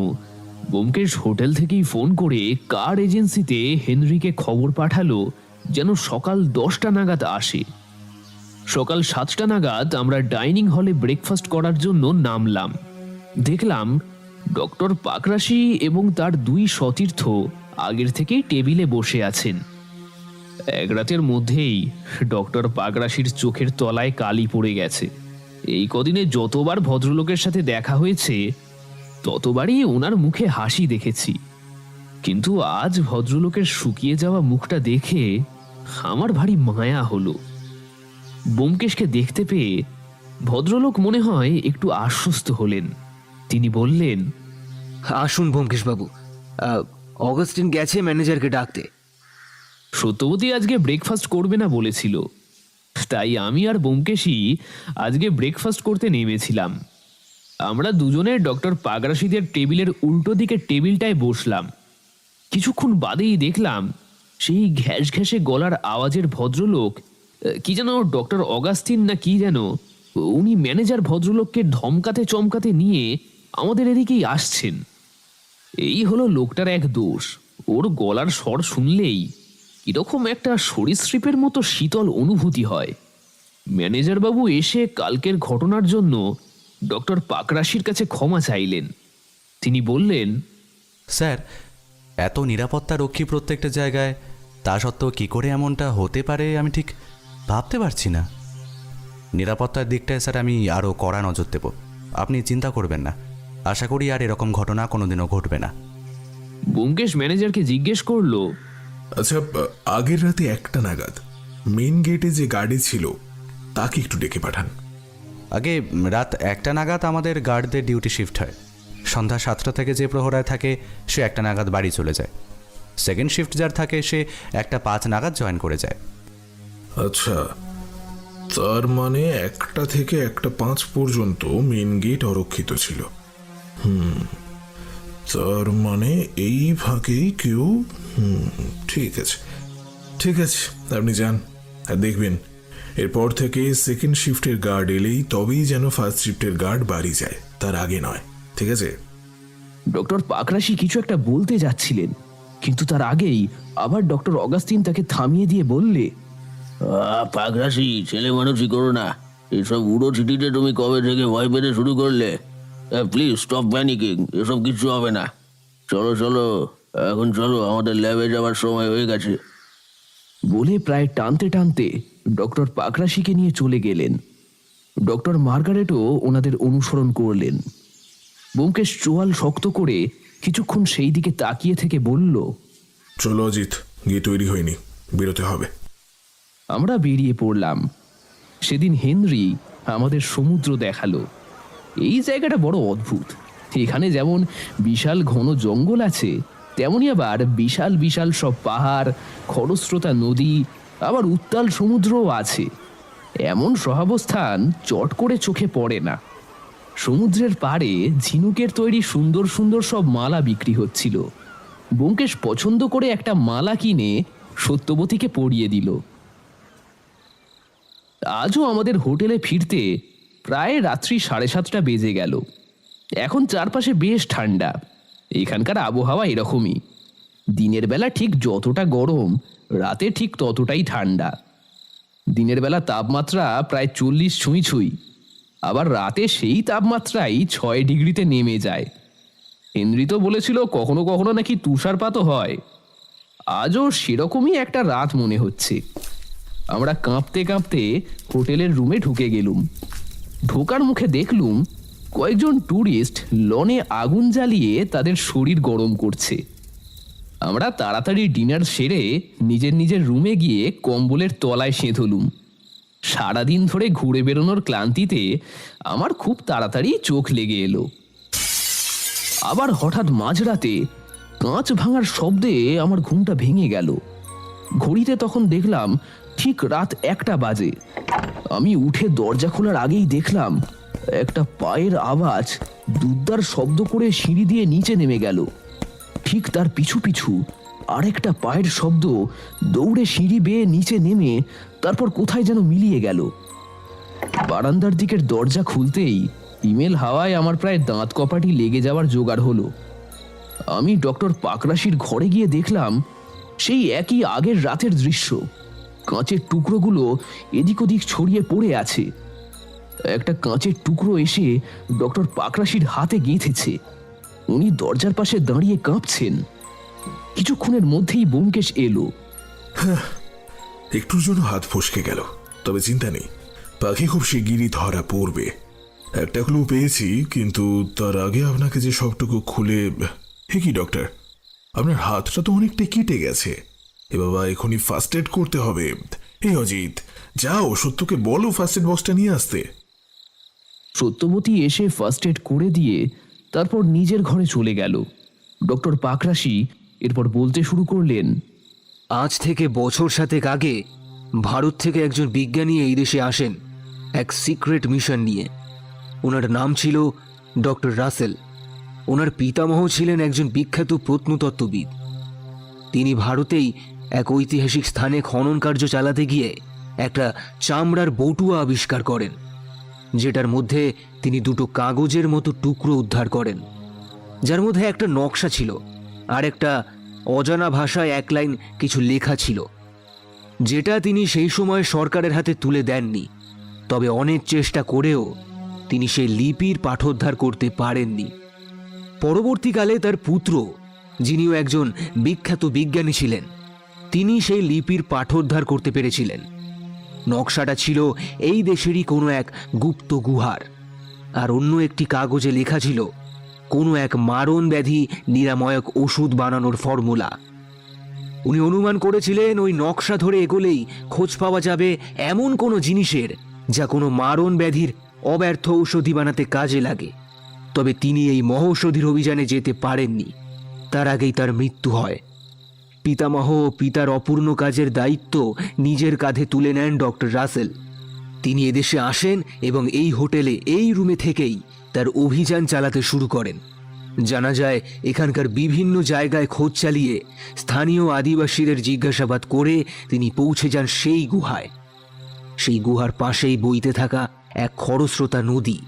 ব্যোমকেশ হোটেল থেকেই ফোন করে কার এজেন্সিতে হেনরিকে খবর পাঠালো যেন সকাল 10টা নাগাদ আসে। সকাল 7টা নাগাদ আমরা ডাইনিং হলে ব্রেকফাস্ট করার জন্য নামলাম। দেখলাম ডক্টর পাকরাশি এবং তার 2 সতীর্থ আগের থেকেই টেবিলে বসে আছেন। এক রাতের মধ্যেই ডক্টর পাকরাশির চোখের তলায় কালি পড়ে গেছে। এই কদিনে যতবার ভদ্রলোকের সাথে দেখা হয়েছে ততবারই ওনার মুখে হাসি দেখেছি, কিন্তু আজ ভদ্রলোকের শুকিয়ে যাওয়া মুখটা দেখে আমার ভারী মায়া হলো। ব্যোমকেশকে দেখতে পেয়ে ভদ্রলোক মনে হয় একটু আশ্বস্ত হলেন। তিনি বললেন, আসুন ব্যোমকেশবাবু, অগাস্টিন গেছে ম্যানেজারকে ডাকতে। সত্যবতী আজকে ব্রেকফাস্ট করবে না বলেছিল, তাই আমি আর ব্যোমকেশই আজকে ব্রেকফাস্ট করতে নেমেছিলাম। আমরা দুজনে ডক্টর পাগরাশিদের টেবিলের উল্টো দিকে টেবিলটায় বসলাম। কিছুক্ষণ বাদেই দেখলাম সেই ঘ্যাস ঘ্যাসে গলার আওয়াজের ভদ্রলোক, কি যেন ডক্টর অগাস্টিন না কি যেন, উনি ম্যানেজার ভদ্রলোককে ধমকাতে চমকাতে নিয়ে আমাদের এদিকেই আসছেন। এই হলো লোকটার এক দোষ, ওর গলার স্বর শুনলেই কিরকম একটা সরীসৃপের মতো শীতল অনুভূতি হয়। ম্যানেজার বাবু এসে কালকের ঘটনার জন্য ডক্টর পাকরাশির কাছে ক্ষমা চাইলেন। তিনি বললেন, স্যার, এত নিরাপত্তা রক্ষী প্রত্যেকটা জায়গায়, তা সত্ত্বেও কী করে এমনটা হতে পারে আমি ঠিক ভাবতে পারছি না। নিরাপত্তার দিকটায় স্যার আমি আরও কড়া নজর দেব, আপনি চিন্তা করবেন না। আশা করি আর এরকম ঘটনা কোনোদিনও ঘটবে না। ব্যোমকেশ ম্যানেজারকে জিজ্ঞেস করলো, আচ্ছা, আগের রাতে 1টা নাগাদ মেন গেটে যে গার্ডে ছিল তাকে একটু ডেকে পাঠান। আগে রাত 1টা নাগাদ আমাদের গার্ডদের ডিউটি শিফট হয়। সন্ধ্যা 7টা থেকে যে প্রহরায় থাকে সে 1টা নাগাদ বাড়ি চলে যায়। সেকেন্ড শিফট যার থাকে সে 1টা 5 নাগাদ জয়েন করে যায়। আচ্ছা, তার মানে 1টা থেকে 1টা 5 পর্যন্ত মেন গেট অরক্ষিত ছিল। তার মানে এই ফাঁকেই কেউ। ঠিক আছে, ঠিক আছে, আপনি যান আর দেখবেন এরপর থেকে সেকেন্ড শিফটের গার্ড এলেই তবেই যেন ফার্স্ট শিফটের গার্ড বাড়ি যায়, তার আগে নয়। ঠিক আছে? ডক্টর পাকরাশি কিছু একটা বলতে যাচ্ছিলেন, কিন্তু তার আগেই আবার ডক্টর অগাস্টিন তাকে থামিয়ে দিয়ে বললে, পাগরাশি, ছেলে মানুষই করো না। এসব উড়ো চিঠিতে তুমি কবে থেকে ভয় পেতে শুরু করলে? প্লিজ স্টপ প্যানিকিং, এসব কিছু হবে না। চলো চলো, এখন চলো, আমাদের ল্যাবে যাওয়ার সময় হয়ে গেছে। বলে প্রায় টানতে টানতে ডক্টর পাকরাশিকে নিয়ে চলে গেলেন। ডক্টর মার্গারেটও ওনাদের অনুসরণ করলেন। ব্যোমকেশ চোয়াল শক্ত করে কিছুক্ষণ সেই দিকে তাকিয়ে থেকে বলল, চলো অজিত, গিয়ে তৈরি হয়নি, বেরোতে হবে। আমরা বেরিয়ে পড়লাম। সেদিন হেনরি আমাদের সমুদ্র দেখালো। এই জায়গাটা বড় অদ্ভুত। এখানে যেমন বিশাল ঘন জঙ্গল আছে, তেমনি আবার বিশাল বিশাল সব পাহাড়, খরস্রোতা নদী, আবার উত্তাল সমুদ্রও আছে। এমন সহাবস্থান চট করে চোখে পড়ে না। সমুদ্রের পাড়ে ঝিনুকের তৈরি সুন্দর সুন্দর সব মালা বিক্রি হচ্ছিল। ব্যোমকেশ পছন্দ করে একটা মালা কিনে সত্যবতীকে পরিয়ে দিল। আজও আমাদের হোটেলে ফিরতে প্রায় রাত্রি 7:30 বেজে গেল। এখন চারপাশে বেশ ঠান্ডা। এখানকার আবহাওয়া এরকমই, দিনের বেলা ঠিক যতটা গরম, রাতে ঠিক ততটাই ঠান্ডা। দিনের বেলা তাপমাত্রা প্রায় 40 ছুঁই ছুঁই, আবার রাতে সেই তাপমাত্রাই 6 ডিগ্রিতে নেমে যায়। হেনরি তো বলেছিল কখনো কখনো নাকি তুষারপাতও হয়। আজও সেরকমই একটা রাত মনে হচ্ছে। আমরা কাঁপতে কাঁপতে হোটেলের রুমে ঢুকে গেলুম। ঢোকার মুখে দেখলুম কয়েকজন ট্যুরিস্ট লনে আগুন জ্বালিয়ে তাদের শরীর গরম করছে। আমরা তাড়াতাড়ি ডিনার সেরে নিজের নিজের রুমে গিয়ে কম্বলের তলায় সেঁধলুম। সারাদিন ধরে ঘুরে বেড়ানোর ক্লান্তিতে আমার খুব তাড়াতাড়ি চোখ লেগে এলো। আবার হঠাৎ মাঝরাতে কাঁচ ভাঙার শব্দে আমার ঘুমটা ভেঙে গেল। ঘড়িতে তখন দেখলাম ঠিক রাত 1টা বাজে। আমি উঠে দরজা খোলার আগেই দেখলাম একটা পায়ের আওয়াজ দুদ্দার শব্দ করে সিঁড়ি দিয়ে নিচে নেমে গেল। ঠিক তার পিছু পিছু আরেকটা পায়ের শব্দ দৌড়ে সিঁড়ি বেয়ে নিচে নেমে তারপর কোথায় যেন মিলিয়ে গেল। বারান্দার দিকের দরজা খুলতেই ইমেল হাওয়ায় আমার প্রায় দাঁত কপাটি লেগে যাওয়ার জোগাড় হলো। আমি ডক্টর পাকরাশির ঘরে গিয়ে দেখলাম সেই একই আগের রাতের দৃশ্য। কাঁচের টুকরোগুলো এদিক ওদিক ছড়িয়ে পড়ে আছে। একটা কাঁচের টুকরো এসে ডক্টর পাকরাশির হাতে গেঁথেছে। উনি দরজার পাশে দাঁড়িয়ে কাঁপছেন। কিছুক্ষণের মধ্যেই ব্যোমকেশ এলো। একটুর জন্য হাত ফসকে গেল, তবে চিন্তা নেই, পাখি খুব শিগগিরই ধরা পড়বে। একটা ক্লু পেয়েছি, কিন্তু তার আগে আপনাকে যে সবটুকু খুলে। হে কি ডক্টর, আপনার হাতটা তো অনেকটাই কেটে গেছে। এ বাবা, এখনই ফার্স্ট এড করতে হবে। হে অজিত, যাও সত্যকে বলো ফার্স্ট এড বক্সটা নিয়ে আসতে। সত্যবতী এসে ফার্স্ট এড করে দিয়ে তারপর নিজের ঘরে চলে গেল। ডক্টর পাকরাশি এরপর বলতে শুরু করলেন, আজ থেকে বছর 7 আগে ভারত থেকে একজন বিজ্ঞানী এই দেশে আসেন এক সিক্রেট মিশন নিয়ে। ওনার নাম ছিল ডক্টর রাসেল। ওনার পিতামহ ছিলেন একজন বিখ্যাত প্রত্নতত্ত্ববিদ। তিনি ভারতেই এক ঐতিহাসিক স্থানে খনন কার্য চালাতে গিয়ে একটা চামড়ার বটুয়া আবিষ্কার করেন, যেটার মধ্যে তিনি 2টো কাগজের মতো টুকরো উদ্ধার করেন, যার মধ্যে একটা নকশা ছিল আর একটা অজানা ভাষায় 1 লাইন কিছু লেখা ছিল, যেটা তিনি সেই সময় সরকারের হাতে তুলে দেননি। তবে অনেক চেষ্টা করেও তিনি সেই লিপির পাঠোদ্ধার করতে পারেননি। পরবর্তীকালে তার পুত্র, যিনিও একজন বিখ্যাত বিজ্ঞানী ছিলেন, তিনি সেই লিপির পাঠোদ্ধার করতে পেরেছিলেন। নকশাটা ছিল এই দেশেরই কোনো এক গুপ্ত গুহার, আর অন্য একটি কাগজে লেখা ছিল কোনো এক মারণ ব্যাধি নিরাময়ক ওষুধ বানানোর ফর্মুলা। উনি অনুমান করেছিলেন ওই নকশা ধরে এগোলেই খোঁজ পাওয়া যাবে এমন কোনো জিনিসের যা কোনো মারণ ব্যাধির অব্যর্থ ঔষধি বানাতে কাজে লাগে। তবে তিনি এই মহৌষধির অভিযানে যেতে পারেননি। তার আগেই তার মৃত্যু হয়। পিতামহ ও পিতার অপূর্ণ কাজের দায়িত্ব নিজের কাঁধে তুলে নেন ডক্টর রাসেল। তিনি এদেশে আসেন এবং এই হোটেলে এই রুমে থেকেই তার অভিযান চালাতে শুরু করেন। জানা যায় এখানকার বিভিন্ন জায়গায় খোঁজ চালিয়ে স্থানীয় আদিবাসীদের জিজ্ঞাসাবাদ করে তিনি পৌঁছে যান সেই গুহায়। সেই গুহার পাশেই বইতে থাকা এক খরস্রোতা নদী।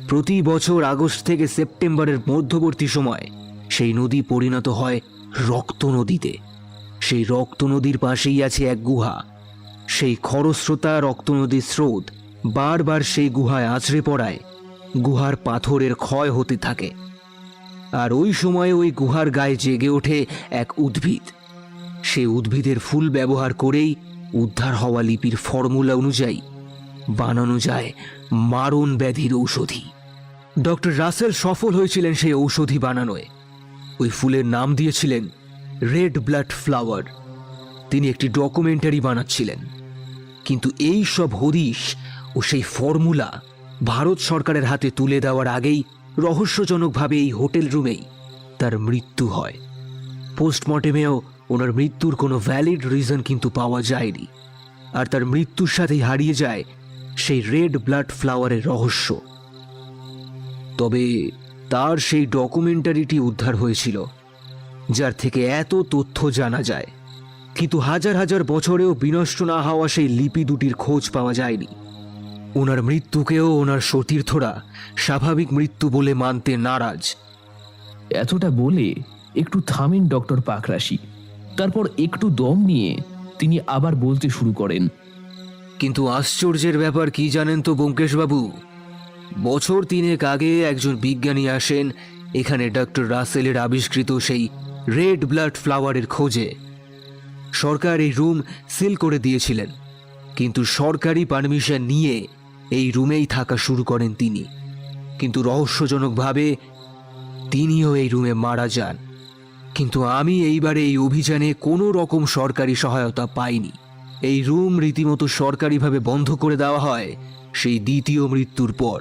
প্রতি বছর আগস্ট থেকে সেপ্টেম্বরের মধ্যবর্তী সময় সেই নদী পরিণত হয় রক্ত নদীতে। সেই রক্ত নদীর পাশেই আছে এক গুহা। সেই খরস্রোতা রক্ত নদীর স্রোত বারবার সেই গুহায় আছড়ে পড়ায় গুহার পাথরের ক্ষয় হতে থাকে। আর ওই সময় ওই গুহার গায়ে জেগে ওঠে এক উদ্ভিদ। সেই উদ্ভিদের ফুল ব্যবহার করেই উদ্ধার হওয়া লিপির ফর্মুলা অনুযায়ী বানানো যায় মারণ ব্যাধির ঔষধি। ডক্টর রাসেল সফল হয়েছিলেন সেই ঔষধি বানানোয়। ওই ফুলের নাম দিয়েছিলেন রেড ব্লাড ফ্লাওয়ার। তিনি একটি ডকুমেন্টারি বানাচ্ছিলেন, কিন্তু এই সব হদিশ ও সেই ফর্মুলা ভারত সরকারের হাতে তুলে দেওয়ার আগেই রহস্যজনকভাবে এই হোটেল রুমেই তার মৃত্যু হয়। পোস্টমর্টেমেও ওনার মৃত্যুর কোনো ভ্যালিড রিজন কিন্তু পাওয়া যায়নি। আর তার মৃত্যুর সাথেই হারিয়ে যায় সেই রেড ব্লাড ফ্লাওয়ারের রহস্য। তবে তার সেই ডকুমেন্টারিটি উদ্ধার হয়েছিল, যার থেকে এত তথ্য জানা যায়। কিন্তু হাজার হাজার বছরেও বিনষ্ট না হওয়া সেই লিপি দুটির খোঁজ পাওয়া যায়নি। ওনার মৃত্যুকেও ওনার সতীর্থরা স্বাভাবিক মৃত্যু বলে মানতে নারাজ। এতটা বলে একটু থামেন ডক্টর পাকরাশি। তারপর একটু দম নিয়ে তিনি আবার বলতে শুরু করেন, কিন্তু আশ্চর্যের ব্যাপার কি জানেন তো ব্যোমকেশবাবু? বছর 3 আগে একজন বিজ্ঞানী আসেন এখানে ডক্টর রাসেলের আবিষ্কৃত সেই রেড ব্লাড ফ্লাওয়ারের খোঁজে। সরকার এই রুম সিল করে দিয়েছিলেন, কিন্তু সরকারি পারমিশন নিয়ে এই রুমেই থাকা শুরু করেন তিনি। কিন্তু রহস্যজনকভাবে তিনিও এই রুমে মারা যান। কিন্তু আমি এইবারে এই অভিযানে কোনো রকম সরকারি সহায়তা পাইনি। এই রুম রীতিমতো সরকারিভাবে বন্ধ করে দেওয়া হয় সেই দ্বিতীয় মৃত্যুর পর।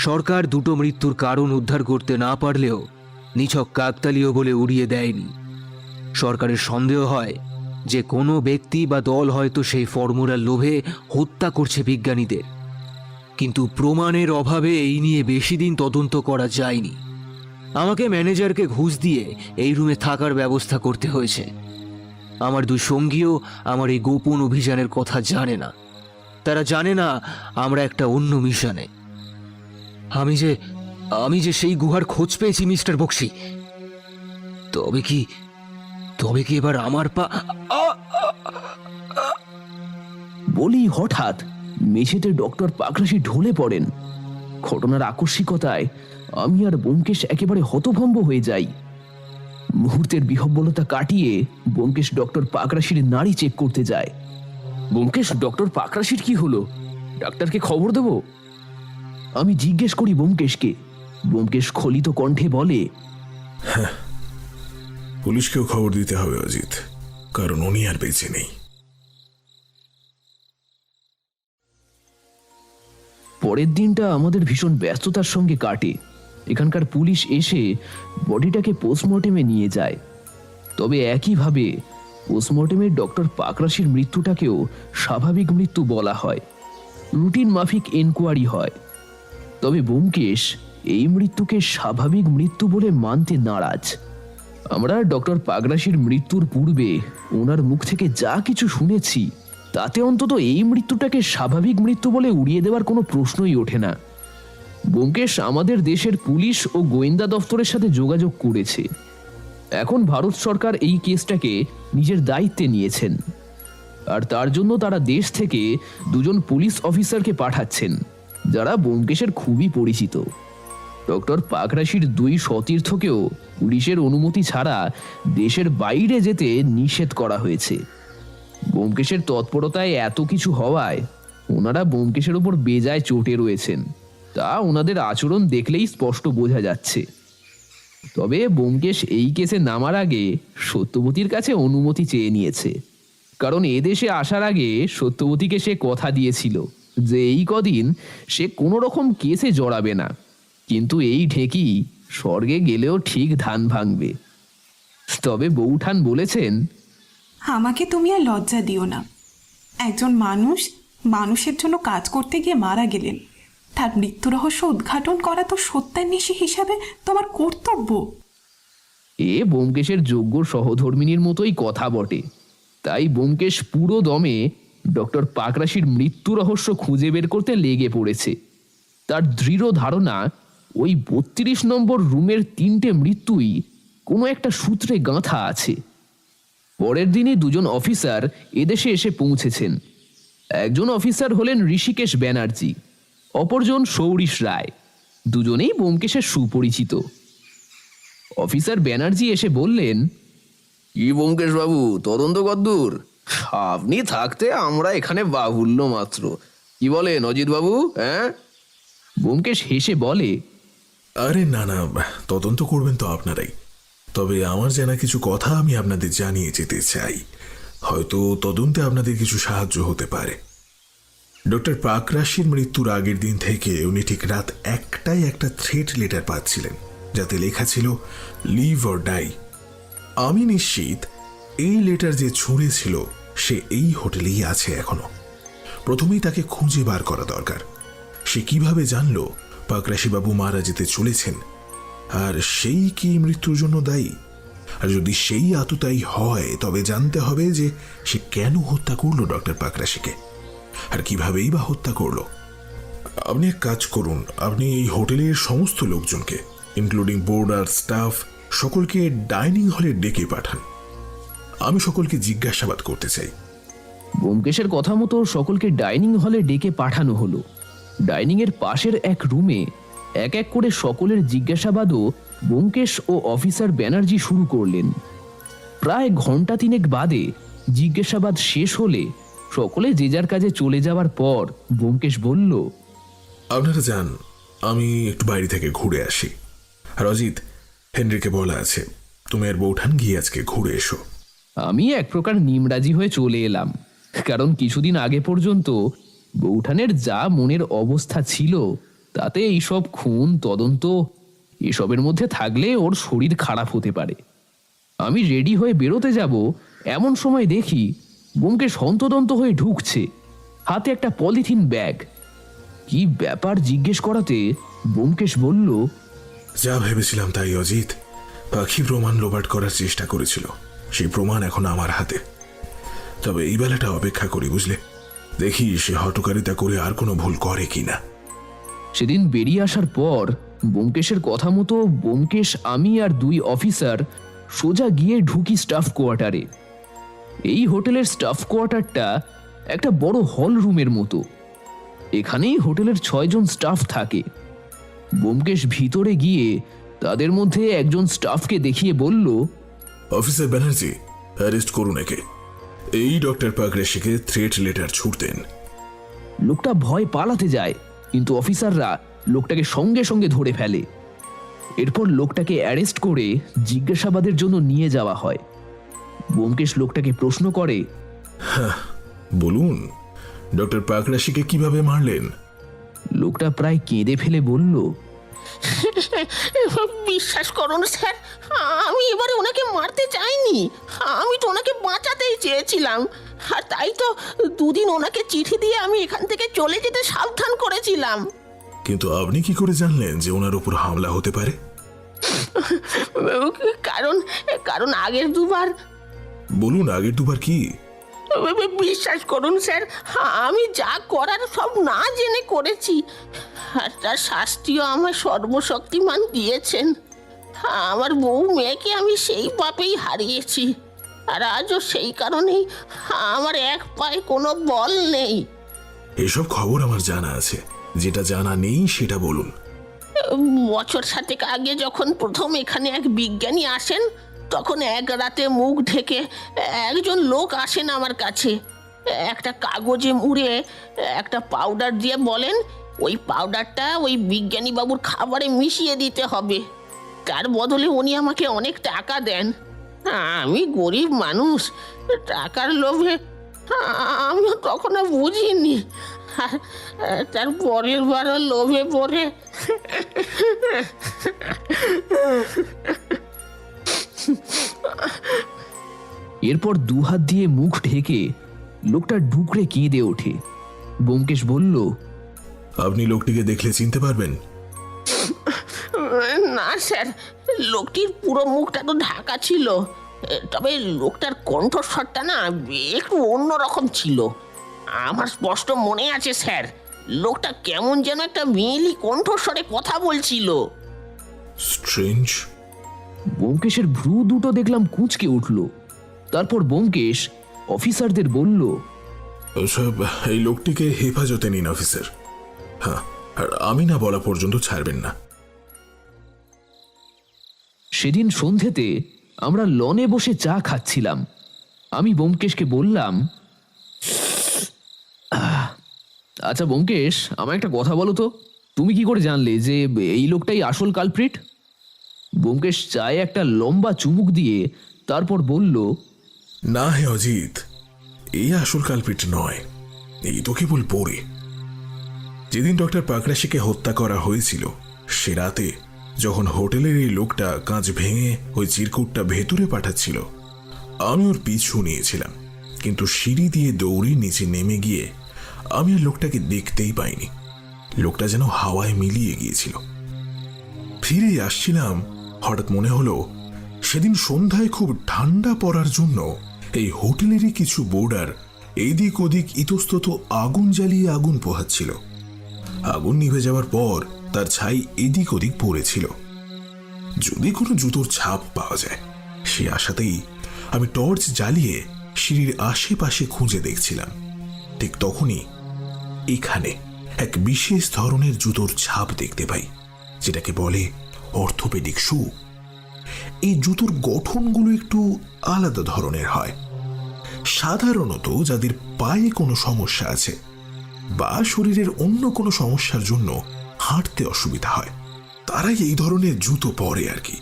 সরকার দুটো মৃত্যুর কারণ উদ্ধার করতে না পারলেও নিছক কাকতালীয় বলে উড়িয়ে দেয়নি। সরকারের সন্দেহ হয় যে কোনো ব্যক্তি বা দল হয়তো সেই ফর্মুলার লোভে হত্যা করছে বিজ্ঞানীদের। কিন্তু প্রমাণের অভাবে এই নিয়ে বেশি দিন তদন্ত করা যায়নি। আমাকে ম্যানেজারকে ঘুষ দিয়ে এই রুমে থাকার ব্যবস্থা করতে হয়েছে। আমার দুই সঙ্গীও আমার এই গোপন অভিযানের কথা জানে না। তারা জানে না আমরা একটা অন্য মিশনে। আমি যে সেই গুহার খোঁজ পেয়েছি মিস্টার বক্সি। তবে কি এবার আমার পা বলি হঠাৎ মেঝেতে ডক্টর পাকরাশি ঢলে পড়েন। ঘটনার আকস্মিকতায় আমি আর ব্যোমকেশ একেবারে হতভম্ব হয়ে যাই। মুহূর্তের বিহ্বলতা কাটিয়ে ব্যোমকেশ ডক্টর পাকরাশির নাড়ি চেক করতে যায়। ব্যোমকেশ, ডক্টর পাকরাশির কি হলো? ডাক্তারকে খবর দেব? আমি জিজ্ঞেস করি ব্যোমকেশকে। ব্যোমকেশ খলিত কণ্ঠে বলে, পুলিশকেও খবর দিতে হবে অজিত, কারণ উনি আর বেঁচে নেই। পরের দিনটা আমাদের ভীষণ ব্যস্ততার সঙ্গে কাটে। এখানকার পুলিশ এসে বডিটাকে পোস্টমর্টেমে নিয়ে যায়। তবে একইভাবে পোস্টমর্টেমে ডক্টর পাকরাশির মৃত্যুটাকেও স্বাভাবিক মৃত্যু বলা হয়। রুটিন মাফিক এনকোয়ারি হয়। তবে ব্যোমকেশ এই মৃত্যুকে স্বাভাবিক মৃত্যু বলে মানতে নারাজ। আমরা ডক্টর পাকরাশির মৃত্যুর পূর্বে ওনার মুখ থেকে যা কিছু শুনেছি তাতে অন্তত এই মৃত্যুটাকে স্বাভাবিক মৃত্যু বলে উড়িয়ে দেওয়ার কোনো প্রশ্নই ওঠে না। ব্যোমকেশ আমাদের দেশের পুলিশ ও গোয়েন্দা দফতরের সাথে যোগাযোগ করেছে। এখন ভারত সরকার এই কেসটাকে নিজের দায়িত্বে নিয়েছেন, আর তার জন্য তারা দেশ থেকে দুজন পুলিশ অফিসারকে পাঠাচ্ছেন যারা ব্যোমকেশের খুবই পরিচিত। ডক্টর পাকরাশির দুই সতীর্থকেও পুলিশের অনুমতি ছাড়া দেশের বাইরে যেতে নিষেধ করা হয়েছে। ব্যোমকেশের তৎপরতায় এত কিছু হওয়ায় ওনারা ব্যোমকেশের ওপর বেজায় চটে রয়েছেন, তা ওনাদের আচরণ দেখলেই স্পষ্ট বোঝা যাচ্ছে। তবে ব্যোমকেশ এই কেসে নামার আগে সত্যবতীর কাছে অনুমতি চেয়ে নিয়েছে, কারণ এদেশে আসার আগে সত্যবতীকে সে কথা দিয়েছিল যে এই কদিন সে কোনো রকম কেসে জড়াবে না। কিন্তু এই ঢেকি স্বর্গে গেলেও ঠিক ধান ভাঙবে। তবে বৌঠান বলেছেন, আমাকে তুমি আর লজ্জা দিও না। একজন মানুষের জন্য কাজ করতে গিয়ে মারা গেলেন, তার মৃত্যু রহস্য উদ্ঘাটন করা তো সত্যান্বেষী হিসাবে তোমার কর্তব্য। এ ব্যোমকেশের যোগ্য সহধর্মিনীর মতোই কথা বটে। তাই ব্যোমকেশ পুরো দমে ডক্টর পাকরাশির মৃত্যু রহস্য খুঁজে বের করতে লেগে পড়েছে। তার দৃঢ় ধারণা ওই 32 নম্বর রুমের 3টে মৃত্যুই কোনো একটা সূত্রে গাঁথা আছে। পরের দিনই দুজন অফিসার এদেশে এসে পৌঁছেছেন। একজন অফিসার হলেন ঋষিকেশ ব্যানার্জি, অপরজন সৌরিশ রায়। দুজনেই ব্যোমকেশের সুপরিচিত। অফিসার ব্যানার্জি এসে বললেন, কি ব্যোমকেশ বাবু, তদন্ত কদ্দূর? আপনি থাকতে আমরা এখানে বাহুল্য মাত্র। কি বলেন অজিত বাবু? হ্যাঁ? ব্যোমকেশ হেসে বলে, আরে না না, তদন্ত করবেন তো আপনারাই। তবে আমার জানা কিছু কথা আমি আপনাদের জানিয়ে যেতে চাই, হয়তো তদন্তে আপনাদের কিছু সাহায্য হতে পারে। ডক্টর পাকরাশির মৃত্যুর আগের দিন থেকে উনি ঠিক রাত 1টায় একটা থ্রেট লেটার পাচ্ছিলেন, যাতে লেখা ছিল লিভ অর ডাই। আমি নিশ্চিত এই লেটার যে ছুঁড়েছিল সে এই হোটেলেই আছে এখনো। প্রথমেই তাকে খুঁজে বার করা দরকার। সে কিভাবে জানলো পাকরাশিবাবু মারা যেতে চলেছেন, আর সেই কি মৃত্যুর জন্য দায়ী? আর যদি সেই আততায়ী হয় তবে জানতে হবে যে সে কেন হত্যা করলো ডক্টর পাকরাশিকে, আর কিভাবেই বা হত্যা করলো। আপনি এক কাজ করুন, আপনি এই হোটেলের সমস্ত লোকজনকে ইনক্লুডিং বোর্ডার, স্টাফ, সকলকে ডাইনিং হলে ডেকে পাঠান। আমি সকলকে জিজ্ঞাসাবাদ করতে চাই। ব্যোমকেশের কথা মতো সকলকে ডাইনিং হলে ডেকে পাঠানো হলো। ডাইনিং এর পাশের এক রুমে এক এক করে সকলের জিজ্ঞাসাবাদও ব্যোমকেশ ও অফিসার ব্যানার্জি শুরু করলেন। প্রায় ঘন্টা 3 বাদে জিজ্ঞাসাবাদ শেষ হলে সকলে যে যার কাজে চলে যাওয়ার পর ব্যোমকেশ বলল, আপনারা যান, আমি একটু বাইরে থেকে ঘুরে আসি। আর অজিত, হেনরিকে বলা আছে তুমি আর বৌঠান গিয়ে আজকে ঘুরে এসো। আমি এক প্রকার নিমরাজি হয়ে চলে এলাম, কারণ কিছুদিন আগে পর্যন্ত বৌঠানের যা মনের অবস্থা ছিল তাতে এইসব খুন তদন্ত এসবের মধ্যে থাকলে ওর শরীর খারাপ হতে পারে। আমি রেডি হয়ে বেরোতে যাব, এমন সময় দেখি ব্যোমকেশ হন্তদন্ত হয়ে ঢুকছে, হাতে একটা পলিথিন ব্যাগ। কি ব্যাপার জিজ্ঞেস করাতে ব্যোমকেশ বলল, যা ভেবেছিলাম তাই অজিত, পাখি প্রমাণ লোপাট করার চেষ্টা করেছিল, সেই প্রমাণ এখন আমার হাতে। তবে এই বেলাটা অপেক্ষা করি, বুঝলে, দেখি সে হটকারিতা করে আর কোনো ভুল করে কিনা। সেদিন বেরিয়ে আসার পর ব্যোমকেশের কথা মতো ব্যোমকেশ, আমি আর 2 অফিসার সোজা গিয়ে ঢুকি স্টাফ কোয়ার্টারে। এই হোটেলের স্টাফ কোয়ার্টারটা একটা বড় হল রুমের মতো। এখানেই হোটেলের 6 জন স্টাফ থাকে। ব্যোমকেশ ভিতরে গিয়ে তাদের মধ্যে একজন স্টাফকে দেখিয়ে বলল, অফিসার ব্যানার্জি, অ্যারেস্ট করুন একে। এই ডক্টর পাকরেশিকে থ্রেট লেটার ছুটতেন। লোকটা ভয় পালাতে যায়, কিন্তু অফিসাররা লোকটাকে সঙ্গে সঙ্গে ধরে ফেলে। এরপর লোকটাকে অ্যারেস্ট করে জিজ্ঞাসাবাদের জন্য নিয়ে যাওয়া হয়। ব্যোমকেশ লোকটাকে প্রশ্ন করে, বলুন, ডক্টর পাকরাশিকে কিভাবে মারলেন? লোকটা প্রায় কেঁদে ফেলে বলল, বিশ্বাস করুন স্যার, আমি এবারে ওনাকে মারতে চাইনি, আমি তো ওনাকে বাঁচাতেই চেয়েছিলাম। আর তাই তো 2 দিন ওনাকে চিঠি দিয়ে আমি এখান থেকে চলে যেতে সাবধান করেছিলাম। কিন্তু আপনি কি করে জানলেন যে ওনার উপর হামলা হতে পারে? কারণ কারণ আগের 2 বার। বলুন, আগের 2 বার কি? বিশ্বাস করুন স্যার, আমি যা করার সব না জেনে করেছি, আর তার শাস্তিও আমার সর্বশক্তিমান দিয়েছেন। আমার বউ মেয়েকে আমি সেই পাপেই হারিয়েছি, আর আজও সেই কারণেই আমার এক পায়ে কোনো বল নেই। এসব খবর আমার জানা আছে, যেটা জানা নেই সেটা বলুন। বছর 7 আগে যখন প্রথম এখানে এক বিজ্ঞানী আসেন, তখন এক রাতে মুখ ঢেকে একজন লোক আসেন আমার কাছে। একটা কাগজে মুড়ে একটা পাউডার দিয়ে বলেন, ওই পাউডারটা ওই বিজ্ঞানী বাবুর খাবারে মিশিয়ে দিতে হবে। তার বদলে উনি আমাকে অনেক টাকা দেন। আমি গরিব মানুষ, টাকার লোভে আমিও তখনও বুঝিনি। আর তার পরের বারও লোভে পড়ে এরপর 2 হাত দিয়ে মুখ ঢেকে লোকটা ঢুকরে কেঁদে ওঠে। ব্যোমকেশ বলল, আপনি লোকটিকে দেখলে চিনতে পারবেন? না স্যার, লোকটির পুরো মুখটা তো ঢাকা ছিল, তবে লোকটার কণ্ঠস্বরটা না একটু অন্যরকম ছিল। আমার স্পষ্ট মনে আছে স্যার, লোকটা কেমন যেন একটা মেয়েলি কণ্ঠস্বরে কথা বলছিল। স্ট্রেঞ্জ। ব্যোমকেশের ভ্রু দুটো দেখলাম কুঁচকে উঠল। তারপর ব্যোমকেশ অফিসারদের বলল, সব এই লোকটিকে হেফাজতে নিন অফিসার। হ্যাঁ, আর আমি না বলা পর্যন্ত ছাড়বেন না। সেদিন সন্ধেতে আমরা লনে বসে চা খাচ্ছিলাম। আমি ব্যোমকেশকে বললাম, আচ্ছা ব্যোমকেশ, আমায় একটা কথা বলো তো, তুমি কি করে জানলে যে এই লোকটাই আসল কালপ্রিট? ব্যোমকেশ চায়ে একটা লম্বা চুমুক দিয়ে তারপর বলল, না হে অজিত, এই আসল কালপিট নয়, এই তো কেবল পড়ে। যেদিন ডক্টর পাকরাশিকে হত্যা করা হয়েছিল, সে রাতে যখন হোটেলের এই লোকটা কাঁচ ভেঙে ওই চিরকুটটা ভেতরে পাঠাচ্ছিল, আমি ওর পিছু নিয়েছিলাম, কিন্তু সিঁড়ি দিয়ে দৌড়ে নিচে নেমে গিয়ে আমি আর লোকটাকে দেখতেই পাইনি। লোকটা যেন হাওয়ায় মিলিয়ে গিয়েছিল। ফিরে আসছিলাম, হঠাৎ মনে হলো সেদিন সন্ধ্যায় খুব ঠান্ডা পড়ার জন্য এই হোটেলেরই কিছু বোর্ডার এদিক ওদিক ইতস্তত আগুন জ্বালিয়ে আগুন পোহাচ্ছিল। আগুন নিভে যাওয়ার পর তার ছাই এদিক ওদিক পড়েছিল। যদি কোনো জুতোর ছাপ পাওয়া যায় সে আশাতেই আমি টর্চ জ্বালিয়ে সিঁড়ির আশেপাশে খুঁজে দেখছিলাম। ঠিক তখনই এখানে এক বিশেষ ধরনের জুতোর ছাপ দেখতে পাই, যেটাকে বলে অর্থোপেডিক শু। এই জুতোর গঠনগুলো একটু আলাদা ধরনের হয়। সাধারণত যাদের পায়ে কোনো সমস্যা আছে বা শরীরের অন্য কোনো সমস্যার জন্য হাঁটতে অসুবিধা হয়, তারাই এই ধরনের জুতো পরে আর কি।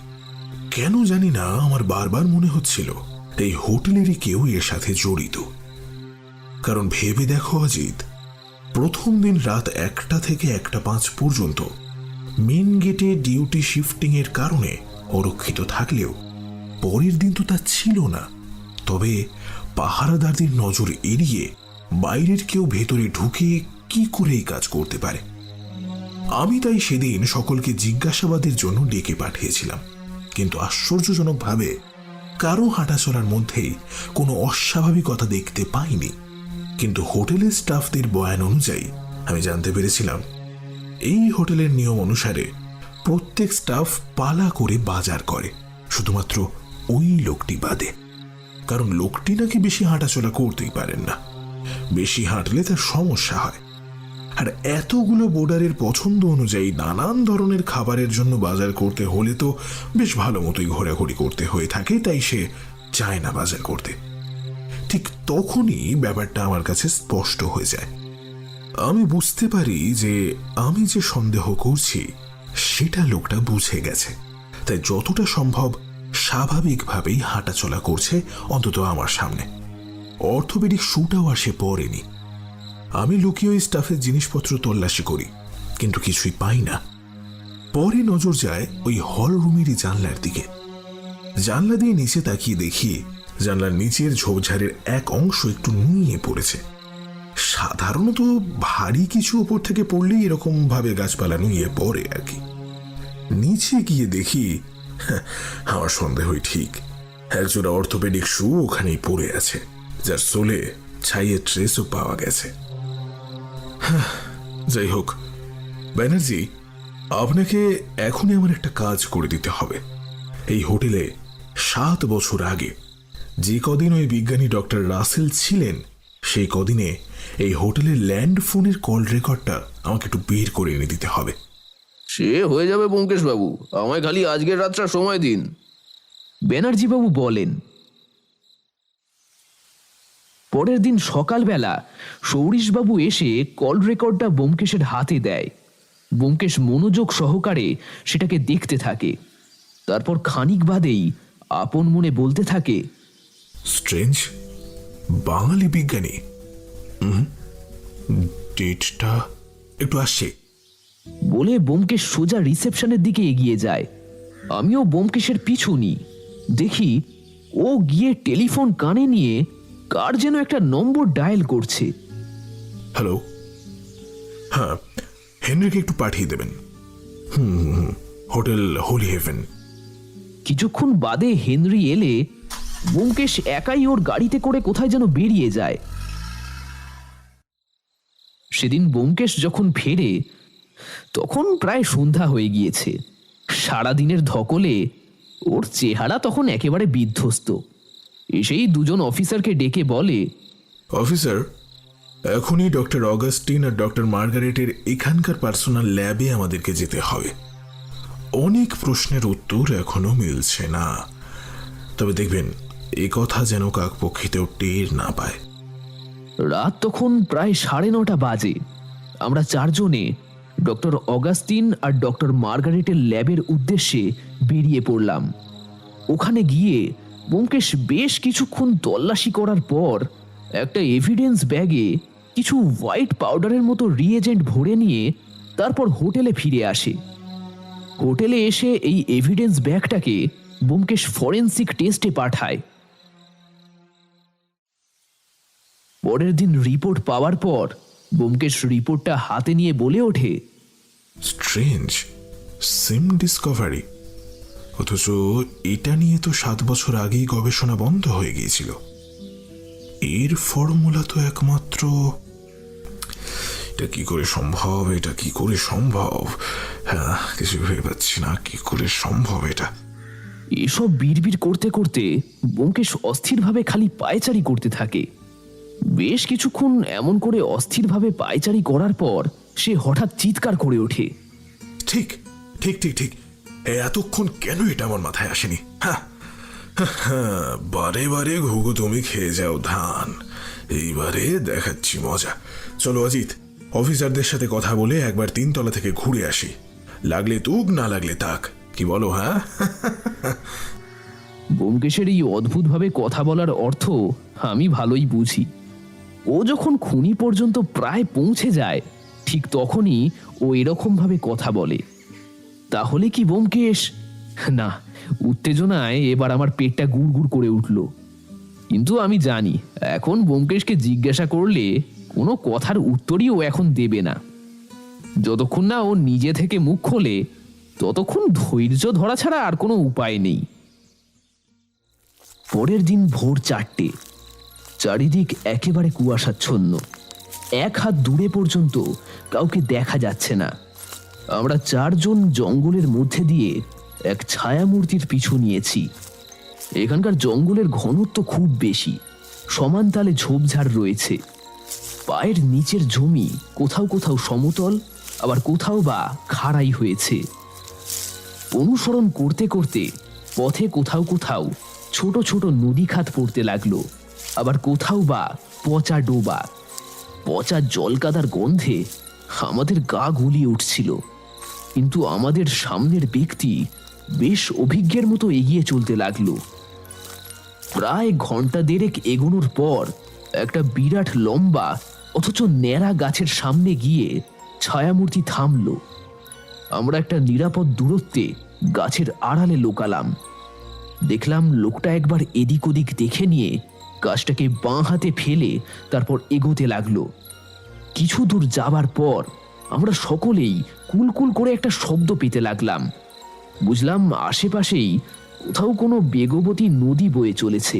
কেন জানি না আমার বারবার মনে হচ্ছিল এই হোটেলেরই কেউ এর সাথে জড়িত। কারণ ভেবে দেখো অজিত, প্রথম দিন রাত 1টা থেকে 1টা 5 পর্যন্ত মেন গেটে ডিউটি শিফটিং এর কারণে অরক্ষিত থাকলেও পরের দিন তো তা ছিল না। তবে পাহারাদারদের নজর এড়িয়ে বাইরের কেউ ভেতরে ঢুকে কি করে এই কাজ করতে পারে? আমি তাই সেদিন সকলকে জিজ্ঞাসাবাদের জন্য ডেকে পাঠিয়েছিলাম, কিন্তু আশ্চর্যজনকভাবে কারো হাঁটাচলার মধ্যেই কোনো অস্বাভাবিকতা দেখতে পাইনি। কিন্তু হোটেলের স্টাফদের বয়ান অনুযায়ী আমি জানতে পেরেছিলাম এই হোটেলের নিয়ম অনুসারে প্রত্যেক স্টাফ পালা করে বাজার করে, শুধুমাত্র ওই লোকটি বাদে। কারণ লোকটি নাকি বেশি হাঁটাচলা করতেই পারেন না, বেশি হাঁটলে তার সমস্যা হয়। আর এতগুলো বোর্ডারের পছন্দ অনুযায়ী নানান ধরনের খাবারের জন্য বাজার করতে হলে তো বেশ ভালো মতোই ঘোরাঘুরি করতে হয়ে থাকে, তাই সে চায় না বাজার করতে। ঠিক তখনই ব্যাপারটা আমার কাছে স্পষ্ট হয়ে যায়। আমি বুঝতে পারি যে আমি যে সন্দেহ করছি সেটা লোকটা বুঝে গেছে, তাই যতটা সম্ভব স্বাভাবিকভাবেই হাঁটাচলা করছে, অন্তত আমার সামনে। অর্থোপেডিক শুটাও আর সে পরেনি। আমি লুকিয়ে ওই স্টাফের জিনিসপত্র তল্লাশি করি, কিন্তু কিছুই পাই না। পরে নজর যায় ওই হল রুমেরই জানলার দিকে। জানলা দিয়ে নিচে তাকিয়ে দেখি জানলার নিচের ঝোপঝাড়ের এক অংশ একটু নুয়ে পড়েছে। সাধারণত ভারী কিছু ওপর থেকে পড়লেই এরকম ভাবে গাছপালা নুয়ে পড়ে আর কি। নিচে গিয়ে দেখি আমার সন্দেহই ঠিক, একজোড়া অর্থোপেডিক শু ওখানেই পড়ে আছে, যার সোলে ছাইয়ের ট্রেসও পাওয়া গেছে। যাই হোক ব্যানার্জি, আপনাকে এখনই আমার একটা কাজ করে দিতে হবে। এই হোটেলে 7 বছর আগে যে কদিন ওই বিজ্ঞানী ডক্টর রাসেল ছিলেন, সেই কদিনে এই হোটেলের ল্যান্ড ফোনের কল রেকর্ডটা আমাকে একটু বের করে এনে দিতে হবে। সে হয়ে যাবে ব্যোমকেশ বাবু, আমায় খালি আজকের রাতটা সময় দিন। ব্যানার্জি বাবু বলেন। পরের দিন সকালবেলা সৌরিশবাবু এসে কল রেকর্ডটা ব্যোমকেশের হাতে দেয়। ব্যোমকেশ মনোযোগ সহকারে সেটাকে দেখতে থাকে। তারপর খানিক বাদেই আপন মনে বলতে থাকে, স্ট্রেঞ্জ, বাঙালি বিজ্ঞানী। ডেটটা একটু আসছে। বলে ব্যোমকেশ সোজা রিসেপশনের দিকে এগিয়ে যায়। আমিও ব্যোমকেশের পিছু নিই। দেখি ও গিয়ে টেলিফোন কানে নিয়ে কার যেন একটা নম্বর ডায়াল করছে। হ্যালো, হ্যাঁ, হেনরিকে একটু পাঠিয়ে দেবেন। Hotel holy heaven. কিছুক্ষণ বাদে হেনরি এলে ব্যোমকেশ একাই ওর গাড়িতে করে কোথায় যেন বেরিয়ে যায়। সেদিন ব্যোমকেশ যখন ফেরে তখন প্রায় সন্ধ্যা হয়ে গিয়েছে। সারাদিনের ধকলে ওর চেহারা তখন একেবারে বিধ্বস্ত। এসেই দুজন অফিসারকে ডেকে বলে, অফিসার, এখনই ডক্টর অগাস্টিন আর ডক্টর মার্গারেটের এখানকার পার্সোনাল ল্যাবে আমাদেরকে যেতে হবে। অনেক প্রশ্নের উত্তর এখনো মিলছে না, তবে দেখবেন এ কথা যেন কাকপক্ষিতেও টের না পায়। রাত তখন প্রায় 9:30 বাজে। আমরা চারজনে ডক্টর অগাস্টিন আর ডক্টর মার্গারেটের ল্যাবের উদ্দেশ্যে বেরিয়ে পড়লাম। ওখানে গিয়ে ব্যোমকেশ বেশ কিছুক্ষণ তল্লাশি করার পর একটা এভিডেন্স ব্যাগে কিছু হোয়াইট পাউডারের মতো রিএজেন্ট ভরে নিয়ে তারপর হোটেলে ফিরে আসে। হোটেলে এসে এই এভিডেন্স ব্যাগটাকে ব্যোমকেশ ফরেন্সিক টেস্টে পাঠায়। পরের দিন রিপোর্ট পাওয়ার পর ব্যোমকেশ রিপোর্টটা হাতে নিয়ে বলে ওঠে, স্ট্রেঞ্জ, সিম ডিসকভারি। অথচ এটা নিয়ে তো 7 বছর আগেই গবেষণা বন্ধ হয়ে গিয়েছিল। এর ফর্মুলা তো একমাত্র... এটা কি করে সম্ভব? এটা কি করে সম্ভব? হ্যাঁ, কিছু ভেবে পাচ্ছি না, কি করে সম্ভব এটা। এসব বিড়বিড় করতে করতে ব্যোমকেশ অস্থিরভাবে খালি পায়চারি করতে থাকে। বেশ কিছুক্ষণ এমন করে অস্থিরভাবে পায়চারি করার পর সে হঠাৎ চিৎকার করে ওঠে, ঠিক ঠিক ঠিক ঠিক, এতক্ষণ কেন এটা আমার মাথায় আসেনি? হ্যাঁ, হ্যাঁ, বারে বারে ঘুঘু তুমি খেয়ে যাও ধান, এইবারে দেখাচ্ছি মজা। চলো অজিত, অফিসারদের সাথে কথা বলে একবার 3 তলা থেকে ঘুরে আসি। লাগলে তুক, না লাগলে তাক, কি বলো? হ্যাঁ ব্যোমকেশের এই অদ্ভুতভাবে কথা বলার অর্থ আমি ভালোই বুঝি। ও যখন খুনি পর্যন্ত প্রায় পৌঁছে যায়, ঠিক তখনই ও এরকম ভাবে কথা বলে। তাহলে কি ব্যোমকেশ? না, উত্তেজনায় এবার আমার পেটটা গুড়গুড় করে উঠল। কিন্তু আমি জানি এখন ব্যোমকেশকে জিজ্ঞাসা করলে কোনো কথার উত্তরই ও এখন দেবে না। যতক্ষণ না ও নিজে থেকে মুখ খোলে ততক্ষণ ধৈর্য ধরা ছাড়া আর কোনো উপায় নেই। পরের দিন ভোর 4টে, চারিদিক একেবারে কুয়াশাচ্ছন্ন। 1 হাত দূরে পর্যন্ত কাউকে দেখা যাচ্ছে না। আমরা 4 জন জঙ্গলের মধ্যে দিয়ে এক ছায়ামূর্তির পিছু নিয়েছি। এখানকার জঙ্গলের ঘনত্ব খুব বেশি, সমান তালে ঝোপঝাড় রয়েছে। পায়ের নিচের জমি কোথাও কোথাও সমতল, আবার কোথাও বা খাড়াই হয়েছে। অনুসরণ করতে করতে পথে কোথাও কোথাও ছোট ছোট নদী খাত পড়তে লাগলো, আবার কোথাও বা পচা ডোবা। পচা জলকাদার গন্ধে আমাদের গা গুলিয়ে উঠছিল। কিন্তু আমাদের সামনের ব্যক্তি বেশ অভিজ্ঞের মতো এগিয়ে চলতে লাগলো। প্রায় ঘন্টা দেড়েক এগোনোর পর একটা বিরাট লম্বা অথচ ন্যাড়া গাছের সামনে গিয়ে ছায়ামূর্তি থামলো। আমরা একটা নিরাপদ দূরত্বে গাছের আড়ালে লুকালাম। দেখলাম লোকটা একবার এদিক ওদিক দেখে নিয়ে গাছটাকে বাঁ হাতে ফেলে তারপর এগোতে লাগলো। কিছু দূর যাবার পর আমরা সকলেই কুলকুল করে একটা শব্দ পেতে লাগলাম। বুঝলাম আশেপাশেই কোথাও কোনো বেগবতী নদী বয়ে চলেছে।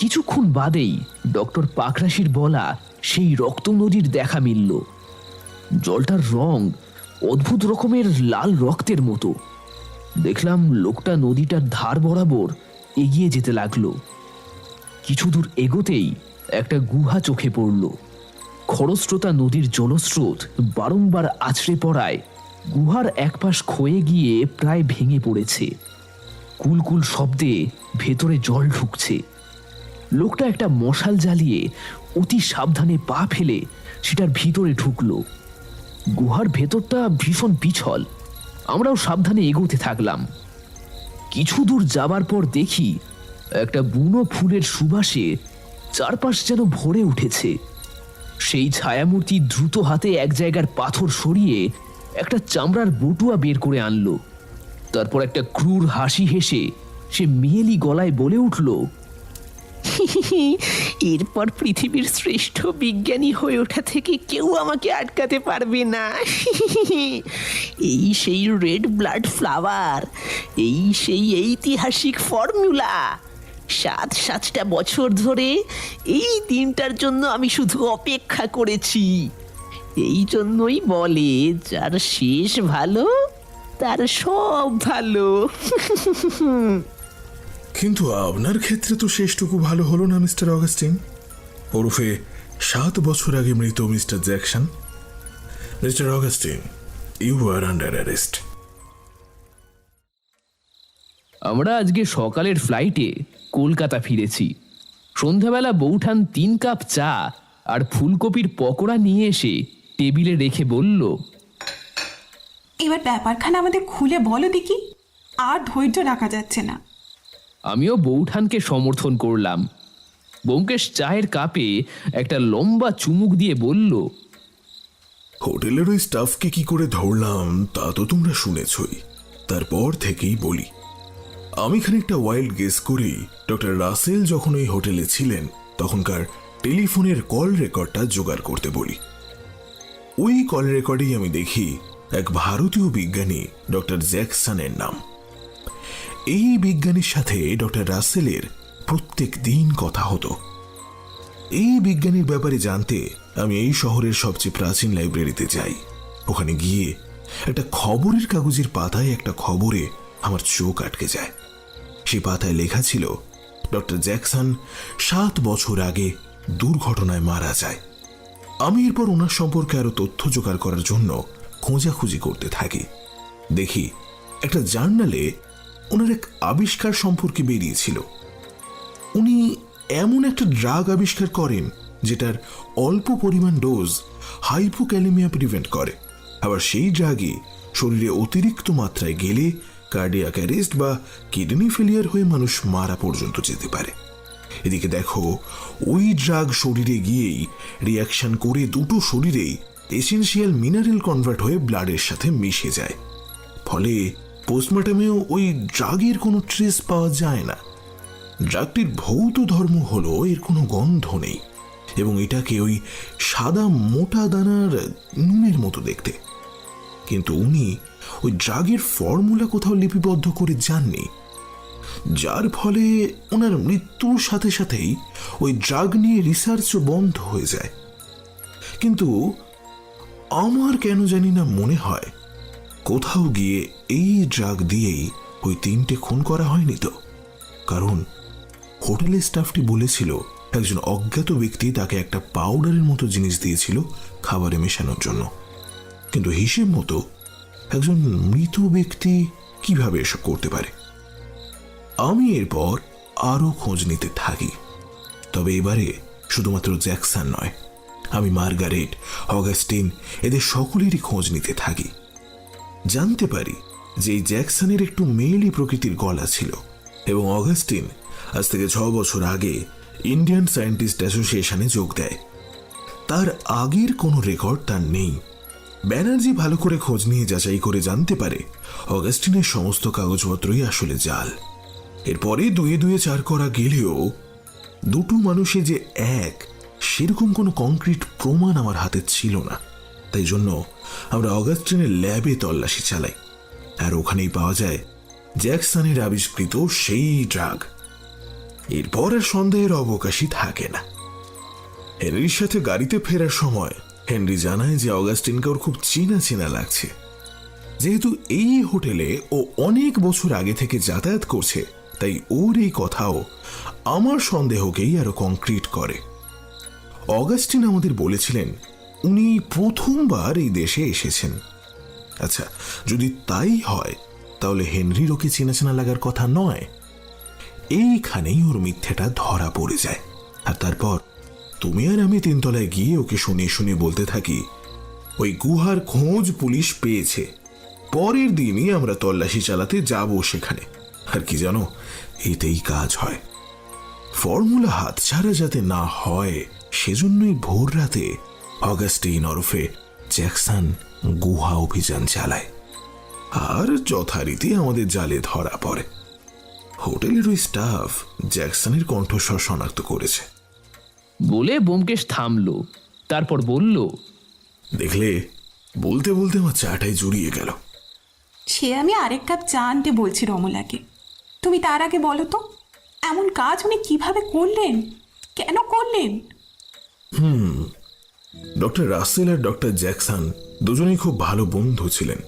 কিছুক্ষণ বাদেই ডক্টর পাকরাশির বলা সেই রক্ত নদীর দেখা মিলল। জলটার রং অদ্ভুত রকমের লাল রক্তের মতো। দেখলাম লোকটা নদীটার ধার বরাবর এগিয়ে যেতে লাগলো। কিছু দূর এগোতেই একটা গুহা চোখে পড়ল। খরস্রোতা নদীর জলস্রোত বারংবার আছড়ে পড়ায় গুহার একপাশ ক্ষয়ে গিয়ে প্রায় ভেঙে পড়েছে। কুলকুল শব্দে ভেতরে জল ঢুকছে। লোকটা একটা মশাল জ্বালিয়ে অতি সাবধানে পা ফেলে সেটার ভিতরে ঢুকলো। গুহার ভেতরটা ভীষণ পিছল। আমরাও সাবধানে এগোতে থাকলাম। কিছু দূর যাবার পর দেখি একটা বুনো ফুলের সুবাসে চারপাশ যেন ভরে উঠেছে। সেই ছায়ামূর্তি দ্রুত হাতে এক জায়গার পাথর সরিয়ে একটা চামড়ার বটুয়া বের করে আনলো। তারপর একটা ক্রূর হাসি হেসে সে মেয়েলি গলায় বলে উঠল, এরপর পৃথিবীর শ্রেষ্ঠ বিজ্ঞানী হয়ে ওঠা থেকে কেউ আমাকে আটকাতে পারবে না। এই সেই রেড ব্লাড ফ্লাওয়ার, এই সেই ঐতিহাসিক ফর্মুলা। 7-7টা বছর ধরে এই দিনটার জন্য আমি শুধু অপেক্ষা করেছি। এই জন্যই বলে যার শেষ ভালো তার সব ভালো। কিন্তু আপনার ক্ষেত্রে তো শেষটুকু ভালো হলো না মিস্টার অগাস্টিন, ওরফে 7 বছর আগে মৃত mister Jackson. Mister Augustine, you are under arrest. আমরা আজকে সকালের ফ্লাইটে কলকাতা ফিরেছি। সন্ধ্যাবেলা বৌঠান 3 কাপ চা আর ফুলকপির পকোড়া নিয়ে এসে টেবিলে রেখে বলল, এবার ব্যাপারখানা আমাদের খুলে বলো দেখি, আর ধৈর্য রাখা যাচ্ছে না। আমিও বৌঠানকে সমর্থন করলাম। ব্যোমকেশ চায়ের কাপে একটা লম্বা চুমুক দিয়ে বলল, হোটেলের ওই স্টাফকে কি করে ধরলাম তা তো তোমরা শুনেছই। তারপর থেকেই বলি, আমি খানিকটা ওয়াইল্ড গেস করি ডক্টর রাসেল যখন ওই হোটেলে ছিলেন তখনকার টেলিফোনের কল রেকর্ডটা জোগাড় করতে বলি। ওই কল রেকর্ডেই আমি দেখি এক ভারতীয় বিজ্ঞানী ডক্টর জ্যাকসনের নাম। এই বিজ্ঞানীর সাথে ডক্টর রাসেলের প্রত্যেক দিন কথা হতো। এই বিজ্ঞানীর ব্যাপারে জানতে আমি এই শহরের সবচেয়ে প্রাচীন লাইব্রেরিতে যাই। ওখানে গিয়ে একটা খবরের কাগজের পাতায় একটা খবরে আমার চোখ আটকে যায়। সেই পাতায় লেখা ছিল ডক্টর জ্যাকসন 7 বছর আগে দুর্ঘটনায় মারা যায়। আমি এরপর ওনার সম্পর্কে আরো তথ্য জোগাড় করার জন্য খোঁজাখুঁজি করতে থাকি। দেখি একটা জার্নালে ওনার এক আবিষ্কার সম্পর্কে বেরিয়েছিল। উনি এমন একটা ড্রাগ আবিষ্কার করেন যেটার অল্প পরিমাণ ডোজ হাইপোক্যালেমিয়া প্রিভেন্ট করে। আবার সেই ড্রাগই শরীরে অতিরিক্ত মাত্রায় গেলে কার্ডিয়াক অ্যারেস্ট বা কিডনি ফেলিয়ার হয়ে মানুষ মারা পর্যন্ত যেতে পারে। এদিকে দেখো, ওই ড্রাগ শরীরে গিয়েই রিয়াকশন করে দুটো শরীরেই এসেনশিয়াল মিনারেল কনভার্ট হয়ে ব্লাডের সাথে মিশে যায়। ফলে পোস্টমর্টমেও ওই ড্রাগের কোনো ট্রেস পাওয়া যায় না। ড্রাগটির ভৌত ধর্ম হলো এর কোনো গন্ধ নেই এবং এটাকে ওই সাদা মোটা দানার নুনের মতো দেখতে। কিন্তু উনি ওই ড্রাগের ফর্মুলা কোথাও লিপিবদ্ধ করে যাননি, যার ফলে ওনার মৃত্যুর সাথে সাথেই ওই ড্রাগ নিয়ে রিসার্চও বন্ধ হয়ে যায়। কিন্তু আমার কেন জানি না মনে হয় কোথাও গিয়ে এই ড্রাগ দিয়েই ওই 3টে খুন করা হয়নি তো। কারণ হোটেলের স্টাফটি বলেছিল একজন অজ্ঞাত ব্যক্তি তাকে একটা পাউডারের মতো জিনিস দিয়েছিল খাবারে মেশানোর জন্য। কিন্তু হিসেব মতো একজন মৃত ব্যক্তি কিভাবে এসব করতে পারে? আমি এরপর আরো খোঁজ নিতে থাকি। তবে এবারে শুধুমাত্র জ্যাকসন নয়, আমি মার্গারেট, অগাস্টিন এদের সকলেরই খোঁজ নিতে থাকি। জানতে পারি যে এই জ্যাকসনের একটু মেয়েলি প্রকৃতির গলা ছিল এবং অগাস্টিন আজ থেকে 6 বছর আগে ইন্ডিয়ান সায়েন্টিস্ট অ্যাসোসিয়েশনে যোগ দেয়। তার আগের কোনো রেকর্ড তার নেই। ব্যানার্জি ভালো করে খোঁজ নিয়ে যাচাই করে জানতে পারে অগাস্টিনের সমস্ত কাগজপত্রই আসলে জাল। এরপরে 2-2 4 করা গেলেও দুটো মানুষে যে এক সেরকম কোনো কংক্রিট প্রমাণ আমার হাতে ছিল না। তাই জন্য আমরা অগাস্টিনের ল্যাবে তল্লাশি চালাই, আর ওখানেই পাওয়া যায় জ্যাকসনের আবিষ্কৃত সেই ড্রাগ। এরপর আর সন্দেহের অবকাশই থাকে না। হেনরির সাথে গাড়িতে ফেরার সময় হেনরি জানায় যে অগাস্টিনকে ওর খুব চেনা চেনা লাগছে। যেহেতু এই হোটেলে ও অনেক বছর আগে থেকে যাতায়াত করছে, তাই ওর এই কথাও আমার সন্দেহকেই আরো কংক্রিট করে। অগাস্টিন আমাদের বলেছিলেন উনি প্রথমবার এই দেশে এসেছেন। আচ্ছা, যদি তাই হয় তাহলে হেনরির ওকে চেনা চেনা লাগার কথা নয়। এইখানেই ওর মিথ্যেটা ধরা পড়ে যায়। আর তারপর তুমি আর আমি 3 তলায় গিয়ে ওকে শুনিয়ে শুনিয়ে বলতে থাকি ওই গুহার খোঁজ পুলিশ পেয়েছে। পরের দিনই আমরা তল্লাশি চালাতে যাব সেখানে। আর কি জানো, এতেই কাজ হয়। ফর্মুলা হাতছাড়া যাতে না হয় সেজন্যই ভোর রাতে অগাস্টিন ওরফে জ্যাকসন গুহা অভিযান চালায়, আর যথারীতি আমাদের জালে ধরা পড়ে। হোটেলের ওই স্টাফ জ্যাকসনের কণ্ঠস্বর শনাক্ত করেছে বলে ব্যোমকেশ থামলো, তারপর বলল, দেখলে, বলতে বলতে আমার চাটাই জুড়িয়ে গেল। সে আমি আরেক কাপ চা আনতে বলছি রমলাকে। তুমি তার আগে বলো তো, এমন কাজ উনি কিভাবে করলেন, কেন করলেন? ডক্টর রাসেল আর ডক্টর জ্যাকসন দুজনেই খুব ভালো বন্ধু ছিলেন।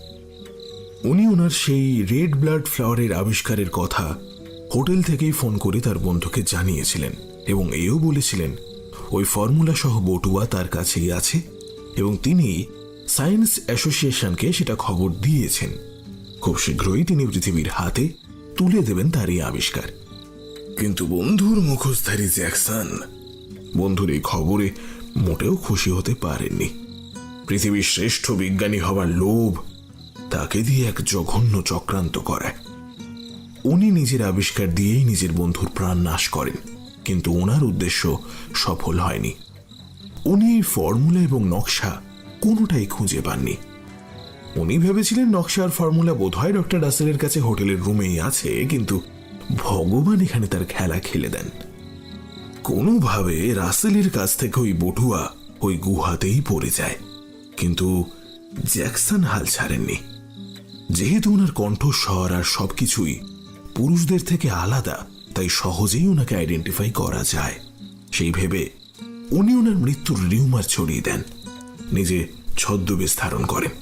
উনি ওনার সেই রেড ব্লাড ফ্লাওয়ারের আবিষ্কারের কথা হোটেল থেকেই ফোন করে তার বন্ধুকে জানিয়েছিলেন এবং এও বলেছিলেন ওই ফর্মুলা সহ বটুয়া তার কাছেই আছে এবং তিনি সায়েন্স অ্যাসোসিয়েশনকে সেটা খবর দিয়েছেন। খুব শীঘ্রই তিনি পৃথিবীর হাতে তুলে দেবেন তার এই আবিষ্কার। কিন্তু বন্ধুর মুখোশধারী জ্যাকসন বন্ধুর এই খবরে মোটেও খুশি হতে পারেননি। পৃথিবীর শ্রেষ্ঠ বিজ্ঞানী হবার লোভ তাকে দিয়ে এক জঘন্য চক্রান্ত করায়। উনি নিজের আবিষ্কার দিয়েই নিজের বন্ধুর প্রাণ নাশ করেন, কিন্তু ওনার উদ্দেশ্য সফল হয়নি। উনি এই ফর্মুলা এবং নকশা কোনোটাই খুঁজে পাননি। উনি ভেবেছিলেন নকশা আর ফর্মুলা বোধহয় ডক্টর রাসেলের কাছে হোটেলের রুমেই আছে, কিন্তু ভগবান এখানে তার খেলা খেলে দেন। কোনোভাবে রাসেলের কাছ থেকে ওই বটুয়া ওই গুহাতেই পড়ে যায়, কিন্তু জ্যাকসন হাল ছাড়েননি। যেহেতু ওনার কণ্ঠস্বর আর সবকিছুই পুরুষদের থেকে আলাদা, তাই সহজেই ওনাকে আইডেন্টিফাই করা যায়। সেই ভেবে উনি ওনার মৃত্যুর রিউমার ছড়িয়ে দেন, নিজে ছদ্মবেশ ধারণ করেন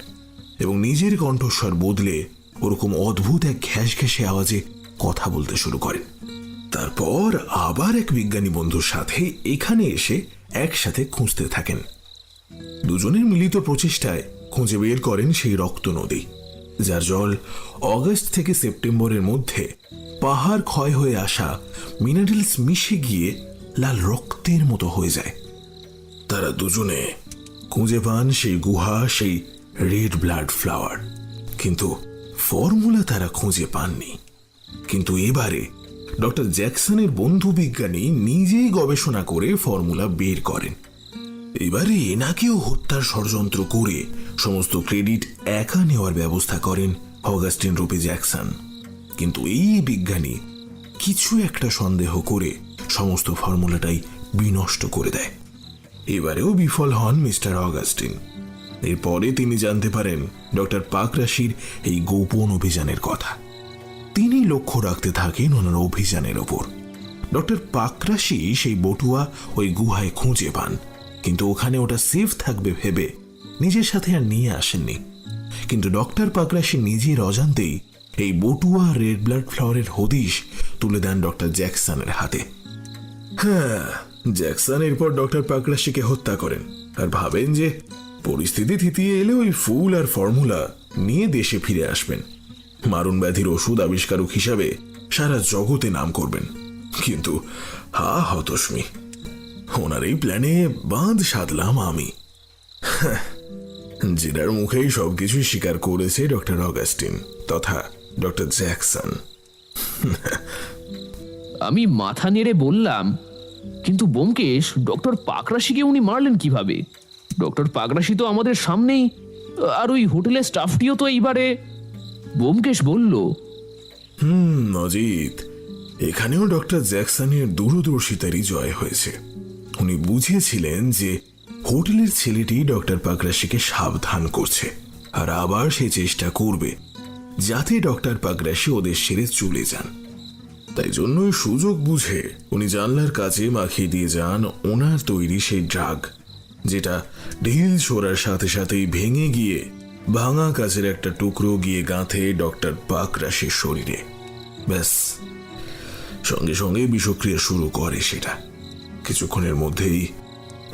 এবং নিজের কণ্ঠস্বর বদলে ওরকম অদ্ভুত এক ঘ্যাস ঘ্যাসে আওয়াজে কথা বলতে শুরু করেন। তারপর আবার এক বিজ্ঞানী বন্ধুর সাথে এখানে এসে একসাথে খুঁজতে থাকেন। দুজনের মিলিত প্রচেষ্টায় খুঁজে বের করেন সেই রক্ত নদী যার জল অগস্ট থেকে সেপ্টেম্বরের মধ্যে পাহাড় ক্ষয় হয়ে আসা মিনারেলস মিশে গিয়ে লাল রক্তের মতো হয়ে যায়। তারা দুজনে খুঁজে পান সেই গুহা, সেই রেড ব্লাড ফ্লাওয়ার, কিন্তু ফর্মুলা তারা খুঁজে পাননি। কিন্তু এবারে ডক্টর জ্যাকসনের বন্ধু বিজ্ঞানী নিজেই গবেষণা করে ফর্মুলা বের করেন। এবারে এনাকেও হত্যার ষড়যন্ত্র করে সমস্ত ক্রেডিট একা নেওয়ার ব্যবস্থা করেন অগাস্টিন রূপে জ্যাকসন। কিন্তু এই বিজ্ঞানী কিছু একটা সন্দেহ করে সমস্ত ফর্মুলাটাই বিনষ্ট করে দেয়। এবারেও বিফল হন মিস্টার অগাস্টিন। এরপরে তিনি জানতে পারেন ডক্টর পাকরাশির এই গোপন অভিযানের কথা। তিনি লক্ষ্য রাখতে থাকেন ওনার অভিযানের ওপর। ডক্টর পাকরাশি সেই বটুয়া ওই গুহায় খুঁজে পান, কিন্তু ওখানে ওটা সেফ থাকবে ভেবে নিজের সাথে আর নিয়ে আসেননি। কিন্তু ডক্টর পাকরাশি নিজের অজান্তেই এই বটুয়া রেড ব্লাড ফ্লাওয়ারের হদিশ তুলে দেন ডক্টর জ্যাকসনের হাতে। হ্যাঁ, জ্যাকসন এরপর ডক্টর পাকরাশিকে হত্যা করেন আর ভাবেন যে পরিস্থিতি থিতিয়ে এলে ওই ফুল আর ফর্মুলা নিয়ে দেশে ফিরে আসবেন, মারণ ব্যাধির ওষুধ আবিষ্কারক হিসাবে সারা জগতে নাম করবেন। কিন্তু হতস্মি, ওনার এই প্ল্যানে বাঁধ সাধলাম আমি। যেটার মুখেই সবকিছুই স্বীকার করেছে ডক্টর অগাস্টিন তথা ডক্টর জ্যাকসন। আমি মাথা নেড়ে বললাম, কিন্তু ব্যোমকেশ, ডক্টর পাকরাশিকে উনি মারলেন কিভাবে? ডক্টর পাকরাশি তো আমাদের সামনেই, আর ওই হোটেলের স্টাফটিও তো এইবারে। ব্যোমকেশ বলল, অজিত, এখানেও ডক্টর জ্যাকসনের দূরদর্শিতারই জয় হয়েছে। উনি বুঝেছিলেন যে হোটেলের ছেলেটি ডক্টর পাকরাশিকে সাবধান করছে, আর আবার সে চেষ্টা করবে যাতে ডক্টর পাকরাশি ওদের ছেড়ে চলে যান। তাই জন্যই সুযোগ বুঝে উনি জানলার কাছে মাখিয়ে দিয়ে যান ওনার তৈরি সেই ড্রাগ, যেটা ঢিল ছোড়ার সাথে সাথেই ভেঙে গিয়ে ভাঙা কাচের একটা টুকরো গিয়ে গাঁথে ডক্টর পাকরাশির শরীরে। ব্যাস, সঙ্গে সঙ্গে বিষক্রিয়া শুরু করে সেটা। কিছুক্ষণের মধ্যেই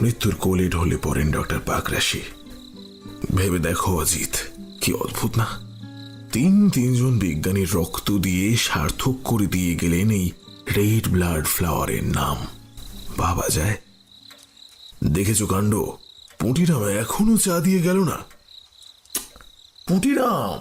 মৃত্যুর কোলে ঢলে পড়েন ডক্টর পাকরাশি। ভেবে দেখো অজিত, কি অদ্ভুত না? তিনজন বিজ্ঞানীর রক্ত দিয়ে সার্থক করে দিয়ে গেলেন এই রেড ব্লাড ফ্লাওয়ারের নাম। ভাবা যায়? দেখেছো কাণ্ড? পুঁটিরাম এখনো চা দিয়ে গেল না। পুঁটিরাম!